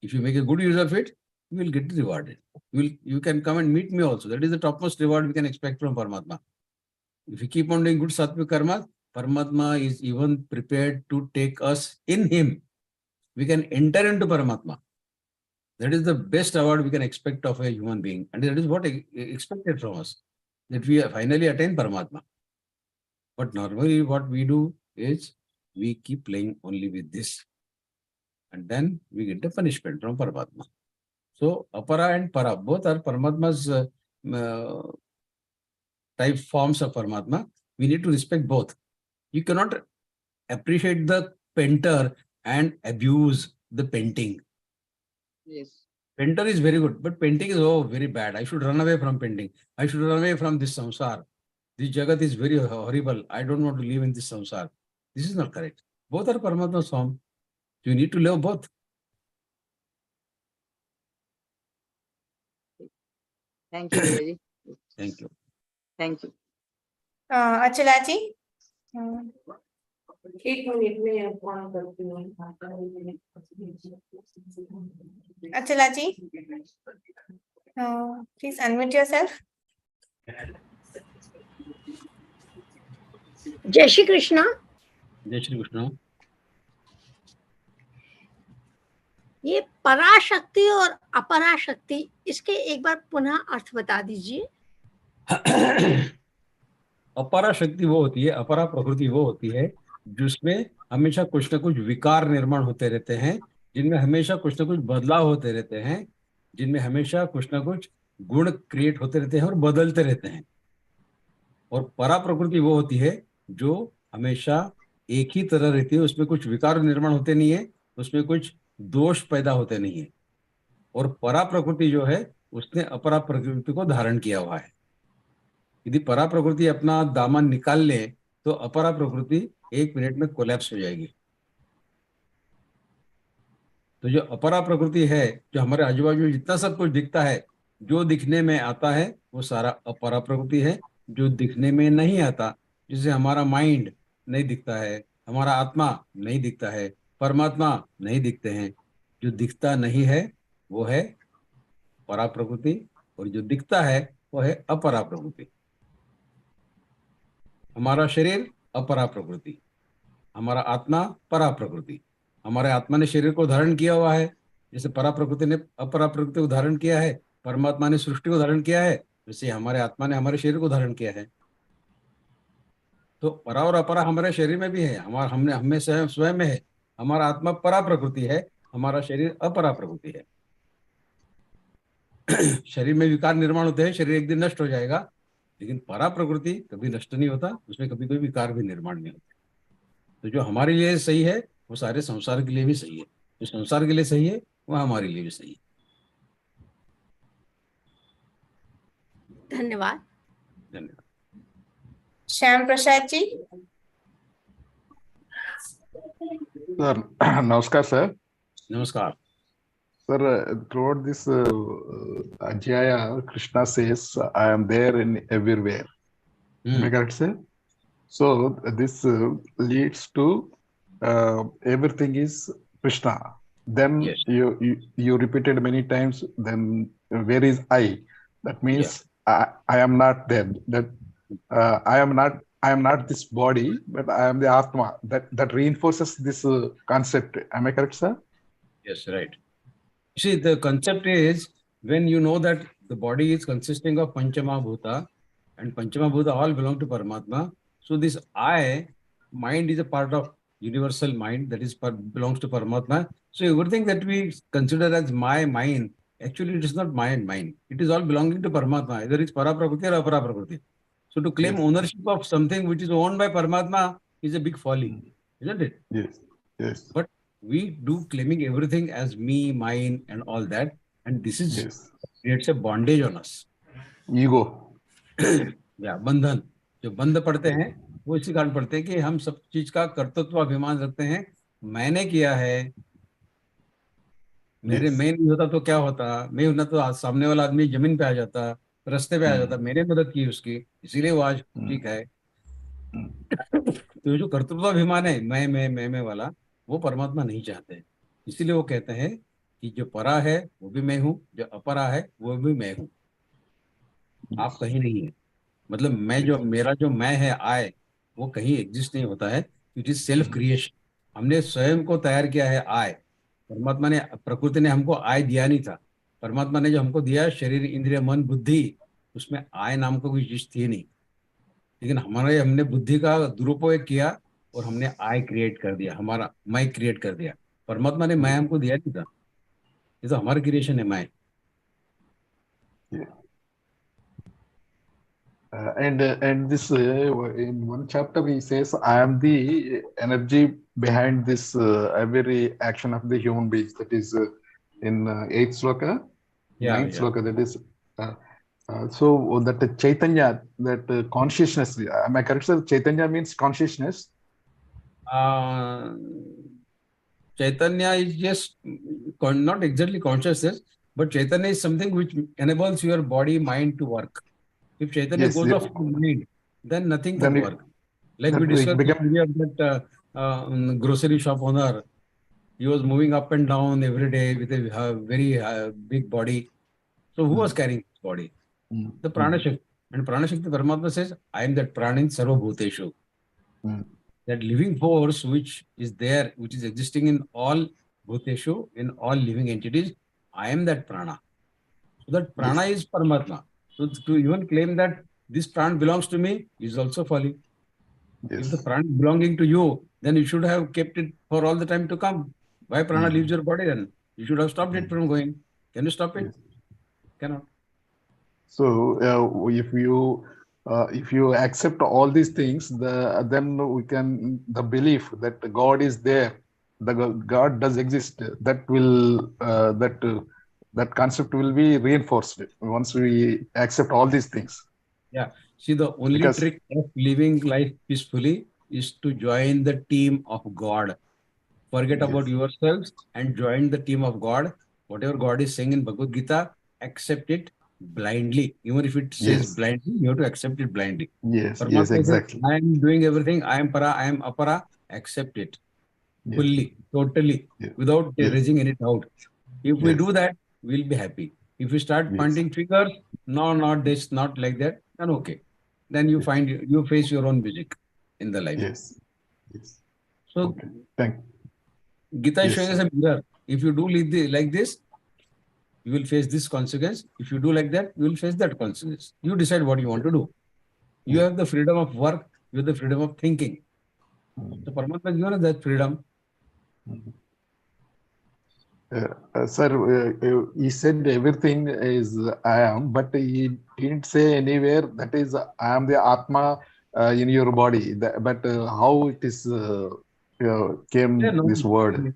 If you make a good use of it, you will get rewarded. You can come and meet me also. That is the topmost reward we can expect from Paramatma. If we keep on doing good sattvic karma, Paramatma is even prepared to take us in him. We can enter into Paramatma. That is the best award we can expect of a human being. And that is what is expected from us, that we finally attain Paramatma. But normally what we do is we keep playing only with this. And then we get the punishment from Paramatma. So apara and para, both are Paramatma's type forms of Paramatma. We need to respect both. You cannot appreciate the painter and abuse the painting. Yes. Painter is very good, but painting is very bad. I should run away from painting. I should run away from this samsar. This jagat is very horrible. I don't want to live in this samsar. This is not correct. Both are Paramatma's form. You need to love both. Thank you, Vaidya. Thank you. Thank you. अचला जी, एक minute में phone करती हूँ। अचला जी, please unmute yourself. जय श्री कृष्णा। जय श्री कृष्ण। ये पराशक्ति और अपराशक्ति, इसके एक बार पुनः अर्थ बता दीजिए। अपरा शक्ति वो होती है, अपरा प्रकृति वो होती है जिसमें हमेशा कुछ ना कुछ विकार निर्माण होते रहते हैं, जिनमें हमेशा कुछ ना कुछ बदलाव होते रहते हैं, जिनमें हमेशा कुछ ना कुछ गुण क्रिएट होते रहते हैं और बदलते रहते हैं। और परा प्रकृति वो होती है जो हमेशा एक ही तरह रहती है, उसमें कुछ विकार निर्माण होते नहीं है, उसमें कुछ दोष पैदा होते नहीं है। और परा प्रकृति जो है उसने अपरा प्रकृति को धारण किया हुआ है। यदि परा प्रकृति अपना दामन निकाल ले तो अपरा प्रकृति 1 मिनट में कोलैप्स हो जाएगी। तो जो अपरा प्रकृति है, जो हमारे आजू बाजू जितना सब कुछ दिखता है, जो दिखने में आता है वो सारा अपरा प्रकृति है। जो दिखने में नहीं आता, जिसे हमारा माइंड नहीं दिखता है, हमारा आत्मा नहीं दिखता है, परमात्मा नहीं दिखते हैं, जो दिखता नहीं है वो है परा प्रकृति, और जो दिखता है वो है अपरा प्रकृति। हमारा शरीर अपरा प्रकृति, हमारा आत्मा परा प्रकृति। हमारे आत्मा ने शरीर को धारण किया हुआ है, जैसे परा प्रकृति ने अपरा प्रकृति को धारण किया है, परमात्मा ने सृष्टि को धारण किया है, वैसे हमारे आत्मा ने हमारे शरीर को धारण किया है। तो परा और अपरा हमारे शरीर में भी है, हमारा हमें स्वयं में है। हमारा आत्मा परा प्रकृति है, हमारा शरीर अपरा प्रकृति है। शरीर में विकार निर्माण होते हैं, शरीर एक दिन नष्ट हो जाएगा, लेकिन परा प्रकृति कभी नष्ट नहीं होता, उसमें कभी कोई विकार भी निर्माण नहीं होता। तो जो हमारे लिए सही है वो सारे संसार के लिए भी सही है, जो संसार के लिए सही है वो हमारे लिए भी सही है। धन्यवाद। धन्यवाद। श्याम प्रसाद जी। सर नमस्कार सर। नमस्कार sir, throughout this Ajaya, Krishna says, I am there in everywhere. Am I correct, sir? So this leads to everything is Krishna. Then yes. you repeated many times, then where is I? That means I am not there. That I am not this body, but I am the Atma. That reinforces this concept. Am I correct, sir? Yes, right. See, the concept is when you know that the body is consisting of Panchama Bhuta, and Panchama Bhuta all belong to Paramatma. So this I, mind is a part of universal mind that is belongs to Paramatma. So everything that we consider as my mind, actually it is not my mind. It is all belonging to Paramatma. Either it's Para Prakriti or Apara Prakriti. So to claim ownership of something which is owned by Paramatma is a big folly, isn't it? Yes. Yes. But we do claiming everything as me, mine, and all that, and this is creates a bondage on us. Ego. बंधन जो बंध पड़ते हैं वो इसी कारण पड़ते हैं कि हम सब चीज का कर्तृत्व अभिमान रखते हैं। मैंने किया है, मेरे मैं नहीं होता तो क्या होता, मैं होना तो सामने वाला आदमी जमीन पे आ जाता, रास्ते पे आ जाता, मैंने मदद की उसकी, इसीलिए वो आज ठीक है। तो जो कर्तृत्वाभिमान है मैं वाला, वो परमात्मा नहीं चाहते। इसीलिए वो कहते हैं कि जो परा है वो भी मैं हूँ, जो अपरा है वो भी मैं हूँ, आप कहीं नहीं है। मतलब मैं जो मेरा जो मैं है आय, वो कहीं एग्जिस्ट नहीं होता है। It is self creation. हमने स्वयं को तैयार किया है आय। परमात्मा ने, प्रकृति ने हमको आय दिया नहीं था। परमात्मा ने जो हमको दिया शरीर, इंद्रिय, मन, बुद्धि, उसमें आय नाम का कोई चीज थी नहीं। लेकिन हमने बुद्धि का दुरुपयोग किया और हमने आई क्रिएट कर दिया, हमारा मैं क्रिएट कर दिया। परमात्मा ने मैं हमको दिया नहीं था, ये तो हमारा क्रिएशन है मैं। And this in one chapter he says, I am the energy behind this every action of the human beings. That is in 8th sloka, Yeah, 9th yeah. sloka. That is so that Chaitanya, that consciousness. Am I correct, sir? Chaitanya means consciousness. Chaitanya is just not exactly consciousness, but Chaitanya is something which enables your body, mind to work. If Chaitanya Yes, goes yeah. off to mind, then nothing Then can it, work. Like that we it discussed become earlier that grocery shop owner, he was moving up and down every day with a very big body. So who was carrying his body? The Prana Shakti. And Prana Shakti Paramatma says, I am that Prana in Sarva Bhuteshu. That living force which is there, which is existing in all Bhuteshu, in all living entities, I am that Prana. So that Prana is Paramatma. So to even claim that this Prana belongs to me is also folly. If the Prana is belonging to you, then you should have kept it for all the time to come. Why Prana leaves your body then? You should have stopped it from going. Can you stop it? Cannot. So if you accept all these things, then we can, the belief that God is there, the God does exist, that will that concept will be reinforced once we accept all these things. Yeah. See, the only Because- trick of living life peacefully is to join the team of God. Forget about yourselves and join the team of God. Whatever God is saying in Bhagavad Gita, accept it blindly. Even if it says blindly, you have to accept it blindly. Yes, Paramatma says, exactly. I am doing everything. I am para, I am apara. Accept it fully, totally, without raising any doubt. If we do that, we'll be happy. If we start pointing fingers, no, not this, not like that, then okay. Then you find you face your own music in the life. Yes. So Thank. Gita is Yes, showing us a mirror. If you do like this, you will face this consequence. If you do like that, you will face that consequence. You decide what you want to do. You have the freedom of work. You have the freedom of thinking. So Paramatma has given us that freedom. Sir, he said everything is I am, but he didn't say anywhere that is I am the Atma in your body. But how it is came Yeah, no. this word?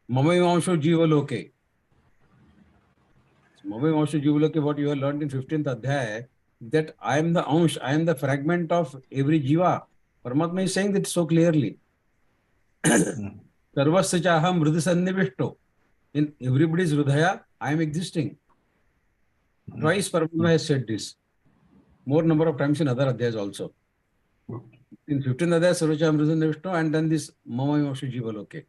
Mamayivansho Jivaloke. Mamayivansho Jivaloke, what you have learned in 15th Adhyaya, that I am the Ansh, I am the fragment of every Jiva. Paramatma is saying that so clearly. Sarvasya chaham mrida sannivishto. In everybody's Hridaya, I am existing. Twice Paramatma has said this. More number of times in other Adhyayas also. In 15th Adhyaya, Sarvasya chaham mrida sannivishto, and then this Mamayivansho Jivaloke.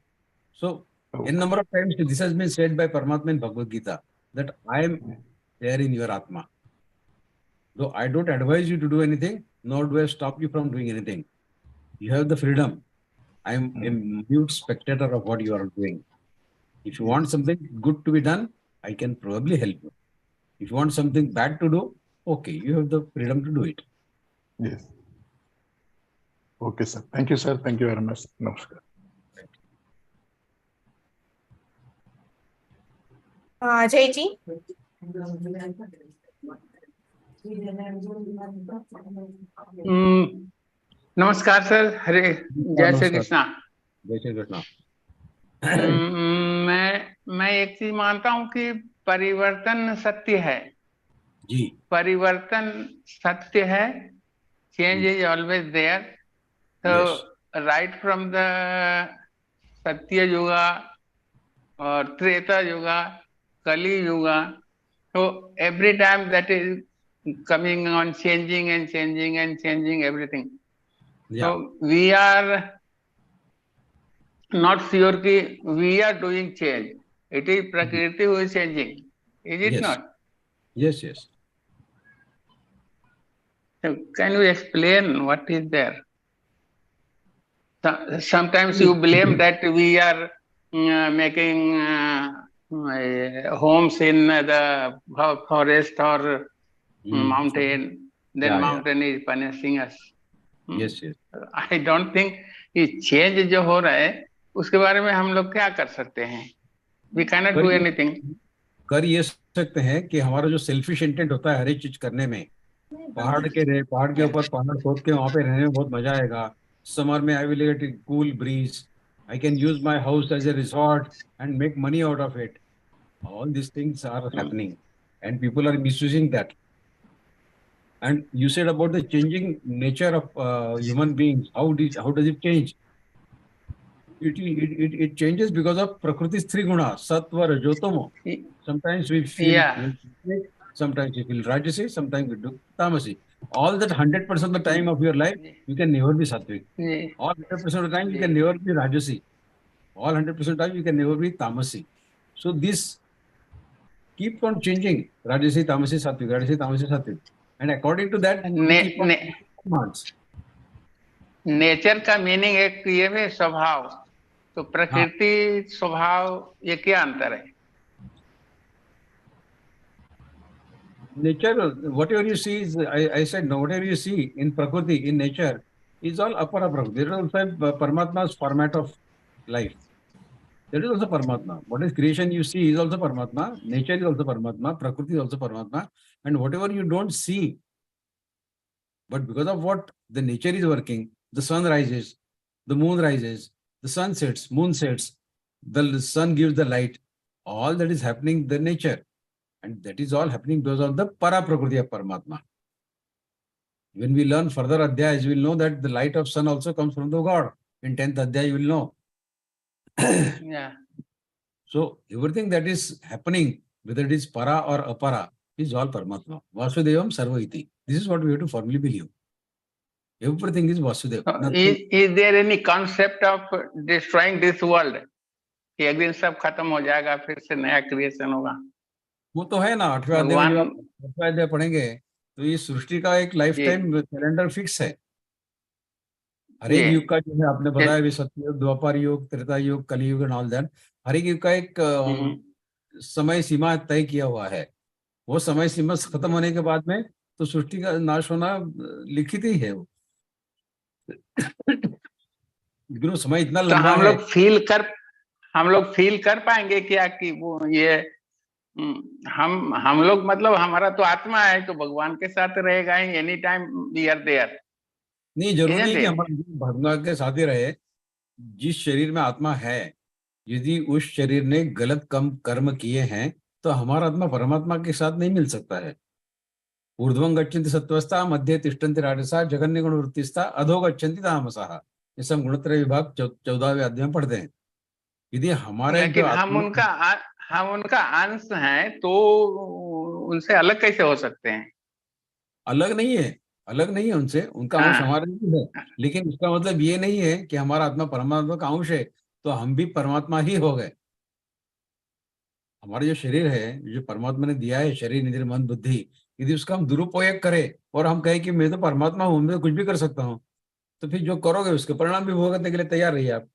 So, in number of times this has been said by Paramatma in Bhagavad Gita, that I am there in your Atma. Though I don't advise you to do anything, nor do I stop you from doing anything. You have the freedom. I am a mute spectator of what you are doing. If you want something good to be done, I can probably help you. If you want something bad to do, okay, you have the freedom to do it. Yes. Okay, sir. Thank you, sir. Thank you very much. Namaskar. Jayji. नमस्कार sir, हरे जय श्री कृष्णा। जय श्री कृष्णा। मैं एक चीज मानता हूँ कि परिवर्तन सत्य है जी। परिवर्तन सत्य है। Change is always there. तो right from the Satya Yuga और Treta Yuga, Kali Yuga, so every time that is coming on, changing and changing and changing everything. So we are not sure कि we are doing change. It is Prakriti who is changing. Is it not? Yes, yes. So can you explain what is there? Sometimes you blame that we are making homes in the forest or mountain, then Yeah, yeah. mountain is punishing us. Yes, yes. I don't think ये change जो हो रहा है उसके बारे में हम लोग क्या कर सकते हैं? We cannot do anything. कर ये सकते हैं कि हमारा जो सेल्फिश इंटेंट होता है हर एक चीज करने में, पहाड़ के ऊपर पहाड़ खोद के वहां पे रहने में बहुत मजा आएगा. समर में I will get cool breeze, I can use my house as a resort and make money out of it. All these things are happening and people are misusing that. And you said about the changing nature of human beings. How does it change? It changes because of Prakriti's three guna, Sattva, Rajotamo. Sometimes we feel Sattvic, sometimes we feel Rajasi, sometimes we do Tamasi. All that 100% of the time of your life, you can never be Sattvic. All 100% of the time, you can never be Rajasi. All 100% of the time, you can never be Tamasi. So this keep on changing. Rajasi, Tamasi, Sattvic, Rajasi, Tamasi, Sattvic. And according to that, we keep on commands. Nature का meaning एक ये है स्वभाव, तो प्रकृति स्वभाव ये क्या अंतर है? Nature, whatever you see is, I said, no, whatever you see in Prakriti, in nature, is all apara Prakriti. It is also Paramatma's format of life. That is also Paramatma. What is creation you see is also Paramatma. Nature is also Paramatma. Prakriti is also Paramatma. And whatever you don't see, but because of what the nature is working, the sun rises, the moon rises, the sun sets, moon sets, the sun gives the light. All that is happening in the nature. And that is all happening because of the para prakriti of Paramatma. When we learn further adhyayas, you will know that the light of sun also comes from the God. In 10th adhyaya, you will know. Yeah. So everything that is happening, whether it is para or apara, is all Paramatma. Vasudevam sarva iti. This is what we have to firmly believe. Everything is Vasudeva. Is there any concept of destroying this world? कि एक दिन सब खत्म हो जाएगा, फिर से नया क्रिएशन होगा? वो तो है ना, 8वें अध्याय में जब आप 8वें अध्याय पढ़ेंगे तो ये सृष्टि का एक लाइफ टाइम कैलेंडर फिक्स है. हर एक युग का जो है, आपने बताया भी, सत्ययुग, द्वापर युग, त्रेता युग, कलियुग एंड ऑल दैट, हर एक युग का एक समय सीमा तय किया हुआ है. वो समय सीमा खत्म होने के बाद में तो सृष्टि का नाश होना लिखित ही है. वो लेकिन समय इतना लंबा है, हम लोग फील कर पाएंगे क्या कि वो ये हम लोग, मतलब हमारा तो आत्मा है तो भगवान के साथ रहेगा ही, any time we are there. नहीं, जरूरी नहीं कि हमारा भगवान के साथ ही रहे. जिस शरीर में आत्मा है, यदि उस शरीर ने गलत कर्म किए हैं तो हमारा आत्मा परमात्मा के साथ नहीं मिल सकता है. ऊर्ध्वं गच्छन्ति सत्त्वस्था, मध्ये तिष्ठन्ति राजसा, जगन्य गुण वृत्तिस्था, अधो गच्छन्ति तामसः. ये सब गुणत्रय विभाग 14वें अध्याय में पढ़ते हैं. यदि हमारे लेकिन हम उनका अंश हैं तो उनसे अलग कैसे हो सकते हैं? अलग नहीं है उनसे, उनका अंश हमारे में है. लेकिन इसका मतलब ये नहीं है कि हमारा आत्मा परमात्मा का अंश है तो हम भी परमात्मा ही हो गए. हमारा जो शरीर है, जो परमात्मा ने दिया है, शरीर, इंद्रिय, मन, बुद्धि, यदि उसका हम दुरुपयोग करें और हम कहें कि मैं तो परमात्मा हूं, मैं कुछ भी कर सकता हूं, तो फिर जो करोगे उसके परिणाम भी भुगतने के लिए तैयार रहिए आप.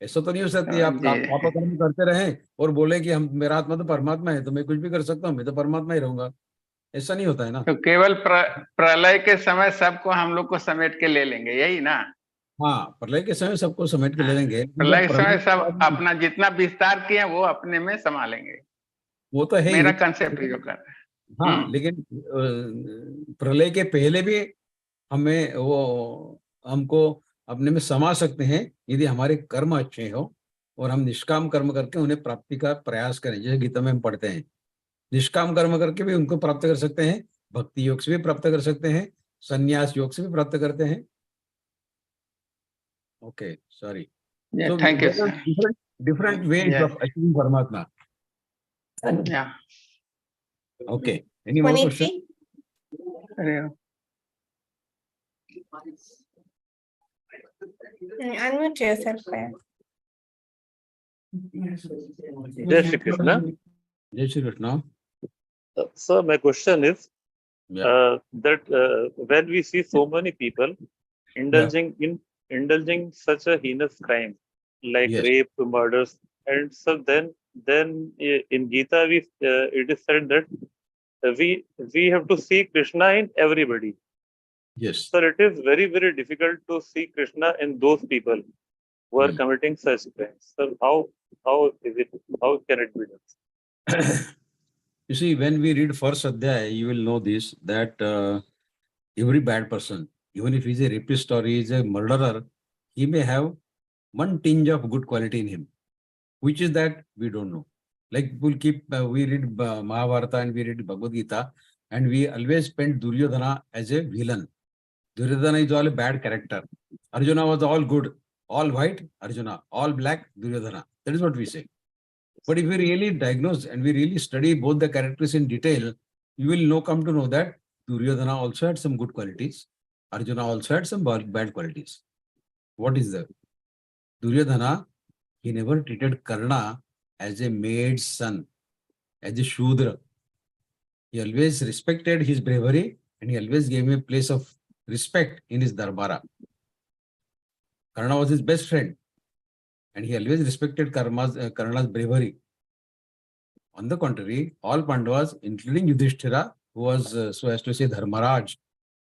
ऐसा तो नहीं हो सकती आप पाप कर्म करते रहें और बोले कि मेरा आत्मा तो परमात्मा है तो मैं कुछ भी कर सकता हूँ, मैं तो परमात्मा ही रहूंगा. ऐसा नहीं होता है ना. तो केवल प्रलय के समय सबको हम लोग को समेट के ले लेंगे, यही ना? हाँ, प्रलय के समय सबको समेट के ले लेंगे. प्रलय के समय सब अपना जितना विस्तार किए वो अपने में संभालेंगे. वो तो है मेरा कंसेप्ट जो कर रहा है. हाँ, लेकिन प्रलय के पहले भी हमको अपने में समा सकते हैं यदि हमारे कर्म अच्छे हो और हम निष्काम कर्म करके उन्हें प्राप्ति का प्रयास करें. जैसे गीता में हम पढ़ते हैं, निष्काम कर्म करके भी उनको प्राप्त कर सकते हैं, भक्ति योग से भी प्राप्त कर सकते हैं, संन्यास योग से भी प्राप्त करते हैं. Okay, sorry. So thank you, sir. different ways of achieving Paramatma. Yeah. Okay. Any more questions? Unmute yourself. Jai Shri Krishna. Jai Shri Krishna. Sir, my question is that when we see so many people indulging such a heinous crime like rape, murders, and so then in Gita it is said that we have to see Krishna in everybody. Yes. So it is very, very difficult to see Krishna in those people who are committing such crimes. So how is it? How can it be done? You see, when we read first Adhyaya, you will know this, that every bad person, even if he's a rapist or he is a murderer, he may have one tinge of good quality in him. Which is that we don't know. Like we'll keep, we read Mahabharata and we read Bhagavad-Gītā, and we always paint Duryodhana as a villain. Duryodhana is all a bad character. Arjuna was all good. All white, Arjuna. All black, Duryodhana. That is what we say. But if we really diagnose and we really study both the characters in detail, you will come to know that Duryodhana also had some good qualities. Arjuna also had some bad qualities. What is that? Duryodhana, he never treated Karna as a maid's son, as a Shudra. He always respected his bravery and he always gave him a place of respect in his darbara. Karna was his best friend and he always respected Karna's bravery. On the contrary, all Pandavas, including Yudhishthira, who was, so as to say, Dharmaraj,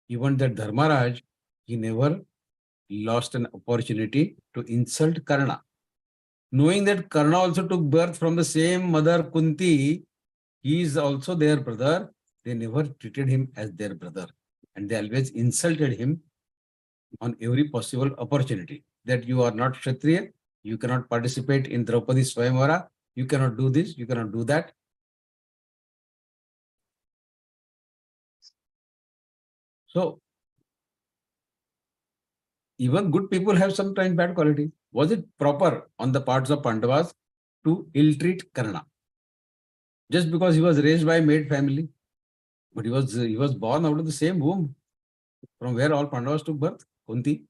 even that Dharmaraj, he never lost an opportunity to insult Karna. Knowing that Karna also took birth from the same mother Kunti, he is also their brother, they never treated him as their brother. And they always insulted him on every possible opportunity. That you are not Kshatriya, you cannot participate in Draupadi Swayamvara, you cannot do this, you cannot do that. So, even good people have sometimes bad quality. Was it proper on the parts of Pandavas to ill-treat Karna? Just because he was raised by a maid family, but he was born out of the same womb from where all Pandavas took birth, Kunti.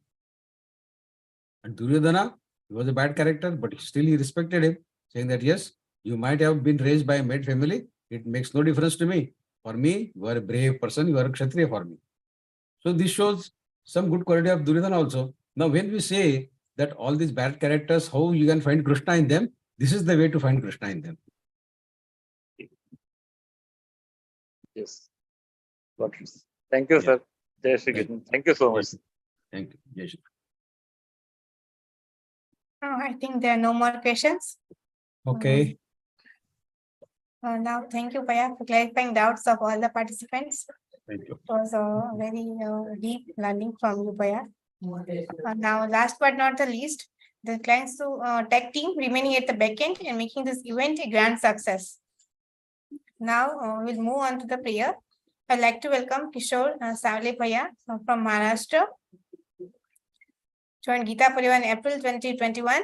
And Duryodhana, he was a bad character, but still he respected him, saying that yes, you might have been raised by a maid family, it makes no difference to me. For me, you are a brave person, you are a Kshatriya for me. So this shows some good quality of Duryodhana also. Now when we say that all these bad characters, how you can find Krishna in them, this is the way to find Krishna in them. Yes. Thank you, sir. Jai Shri Krishna. Thank you so much. Thank you. Jai Shri. I think there are no more questions. Okay. Now, thank you, Paya, for clarifying doubts of all the participants. Thank you. It was a very deep learning from you, Paya. Now, last but not the least, the clients to tech team remaining at the back end and making this event a grand success. Now, we'll move on to the prayer. I'd like to welcome Kishore Savle Paya from Maharashtra. Joined Gita Parivar in April 2021,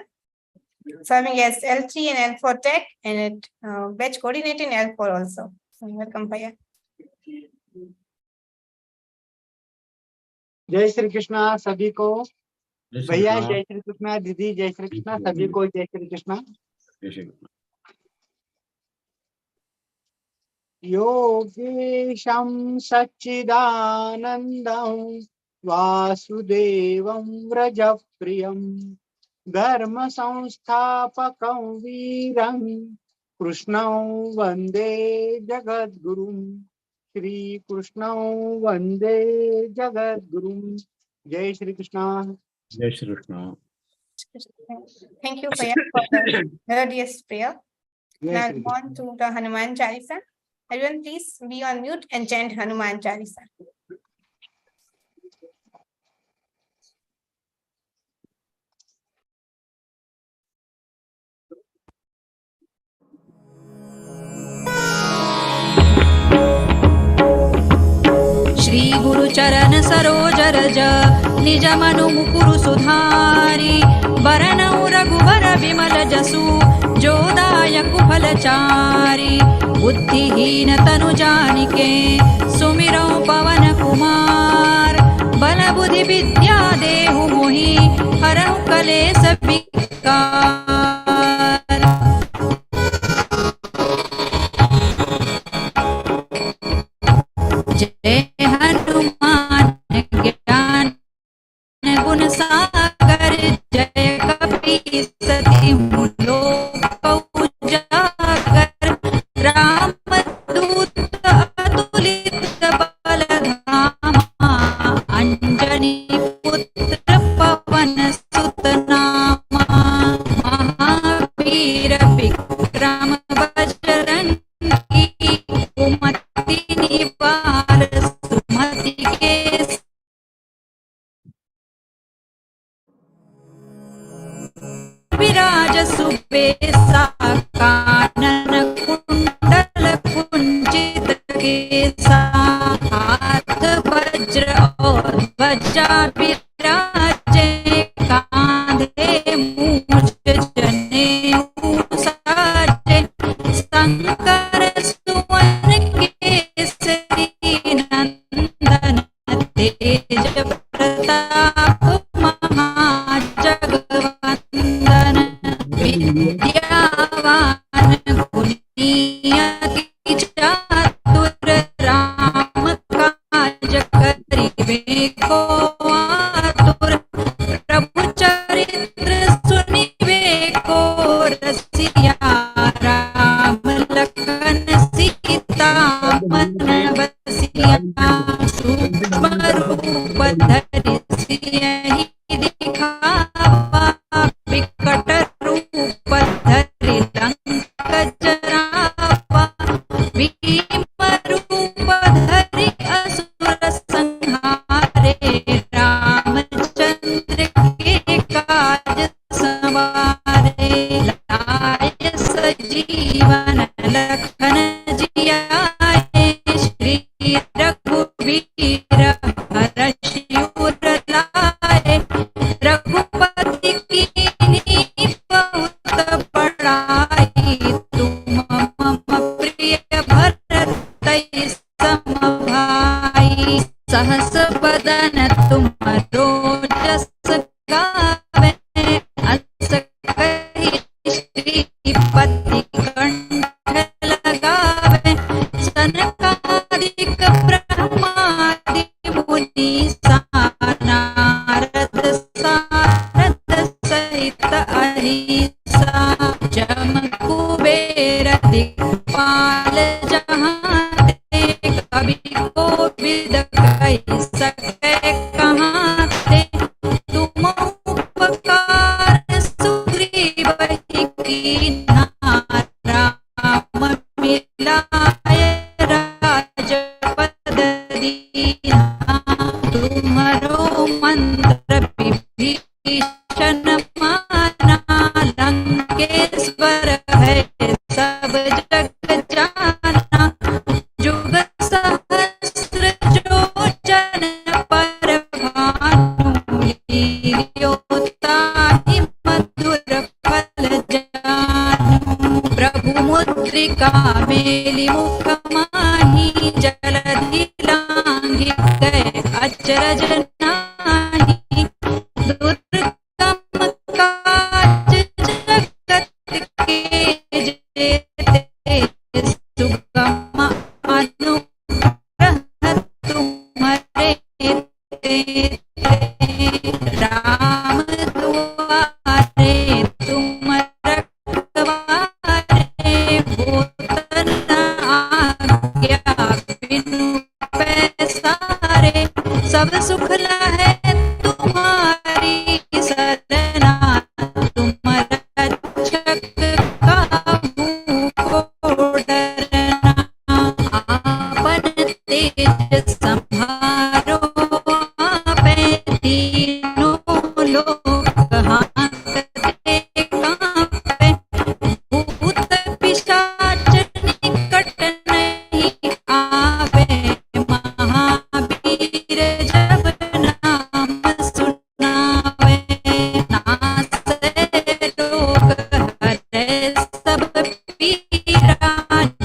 serving as L3 and L4 Tech and at batch coordinating L4 also. So welcome, Paya. जय श्री कृष्णा सभी को भैया, जय श्री कृष्णा दीदी, जय श्री कृष्णा सभी को, जय श्री कृष्णा। योगेशं सच्चिदानन्दं वासुदेवं व्रजप्रियं धर्म संस्थापकं वीरं कृष्णं वन्दे जगद्गुरुं श्री कृष्णं वन्दे जगद्गुरुं। जय Shri Krishna. Jai Shri Krishna. Thank you, Paya, for the melodious prayer. Now on to the Hanuman Chalisa. Everyone, please be on mute and chant Hanuman Chalisa. Shri गुरु चरण सरोज रज निज मनु मुकुरु सुधारी बरनउ रघुबर विमल जसु जो दायकु फलचारी बुद्धिहीन तनु जानिके सुमिरौ पवन कुमार बल बुद्धि विद्या देहु मोहि हरहु कलेस विकार। जय हनुमान ज्ञान गुण सागर जय कपीस तिहु लोक उजागर राम दूत सुबेसा कानन कुंडल कुंचित केसा हाथ वज्र और ध्वजा विराजे कांधे मूछ जनेऊ साजे शंकर सुवन केसरी नंदन तेज प्रताप महाजगवंदन विद्यावान गुणी अति चातुर राम काज करिबे को आतुर प्रभु चरित्र सुनिबे को रसिया राम लखन सीता मन बसिया सूक्ष्म रूप धरि सियहि दिखावा विकट रूप धरि लंक जरावा भीम रूप धरि असुर संहारे रामचंद्र के काज सवारे लाय सजीवन लखन जियाए श्री रघुवीर हर्षियुर लाए रघुपति कीन्ही बहुत बड़ाई तुम मम प्रिय भरतहि सम भाई सहस बदन तुमरो जस गावे अस कहि श्रीपति कंठ लगावे सनकादिक ब्रह्मादि मुनीसा नारद सारद सहित अहिसा जम कुबेर दिक्पाल जहाँ ते कवि कोविद कहि सकै कहाँ ते तुम उपकार सुग्रीवहि कीन्हा राम मिलाय राजपद दीन्हा तुम्हरो मंत्र विभीषण माना लंकेश्वर है सब जग जाना जुग सहस्र जो जन पर भानु लील्योताहि मधुर फल जानू प्रभु मुद्रिका मेलि मुख माही जलधि लांघि गए अचरज नाही दुर्गम काज जगत के जेते सुगम अनुग्रह तुम्हारे तेते राम दुआरे तुम रखवारे होत न आज्ञा बिनु पैसारे सब सुख लहै तुम्हारी सरना तुम रक्षक काहू को डरना आपन तेज संहारो आपै तीनों लोक हांकते कांपै भूत पिशाच निकट नहीं आवे महावीर जब नाम सुनावे नासै रोग हरै सब पीरा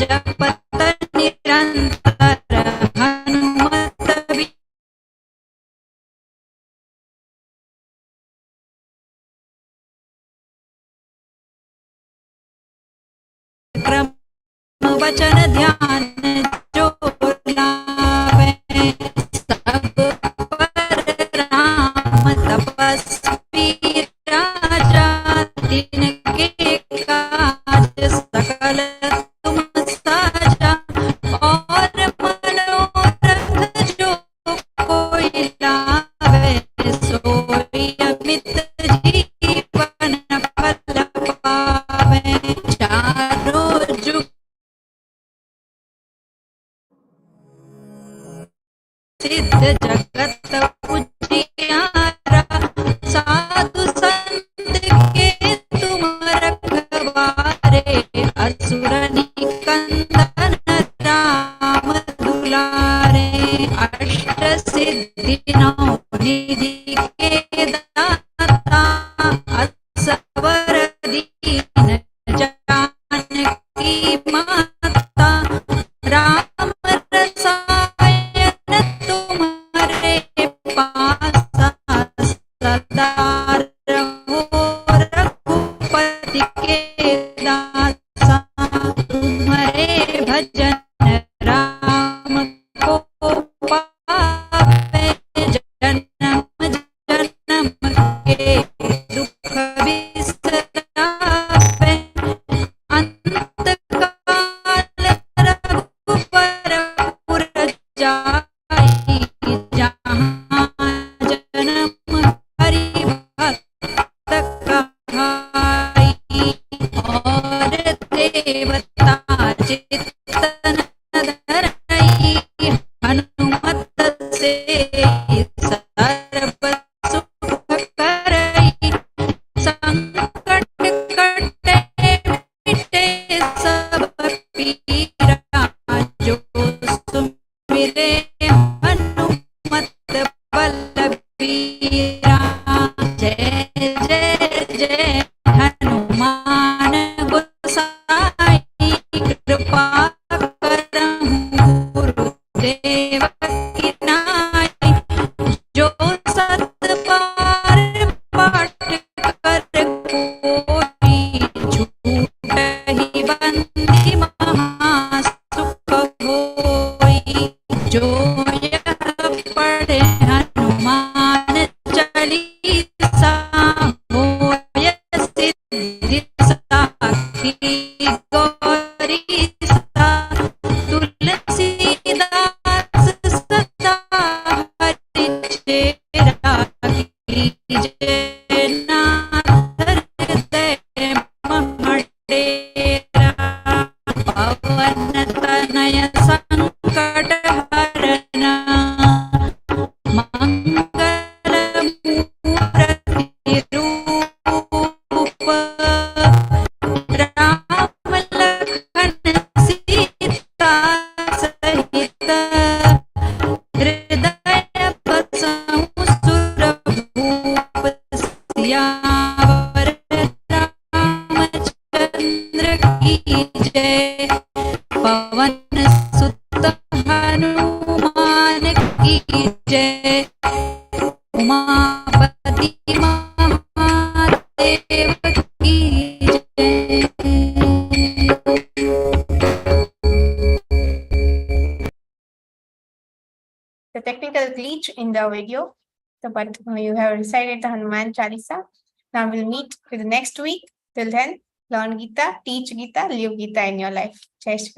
जपत निरंतर हनुमत विक्रम वचन ध्यान जो लावे सब पर राम तपस्वी राजा तिनके काज सकल तुम साजा और मनोरथ जो कोई लावे सोई अमित जीवन फल पावे चारों जुग सिद्ध जगत उजियारा साधु संत के तुम रखवारे जय जय हनुमान गोसाई कृपा करहु गुरुदेव की नाई। जो सत बार पाठ कर कोई छूटहि बंदी महासुख होई। जो यह पढ़े हनुमान चालीसा होय सिद्धि साखी गौरीसा। तुलसीदास सदा हरिचेरा कीजे नाथ हृदय महडेरा। पवन तनय संकट हरना मंगल मूर्ति रूप। राम लखन सीता सहित हृदय बसहु सुरभूप। सियावर रामचंद्र की जय। पवन सुत हनुमान की जय। उमापति महादेव की जय। The technical glitch in the video, but you have recited the Hanuman Chalisa. Now we'll meet with the next week. Till then, learn Gita, teach Gita, live Gita in your life. Jai Shri.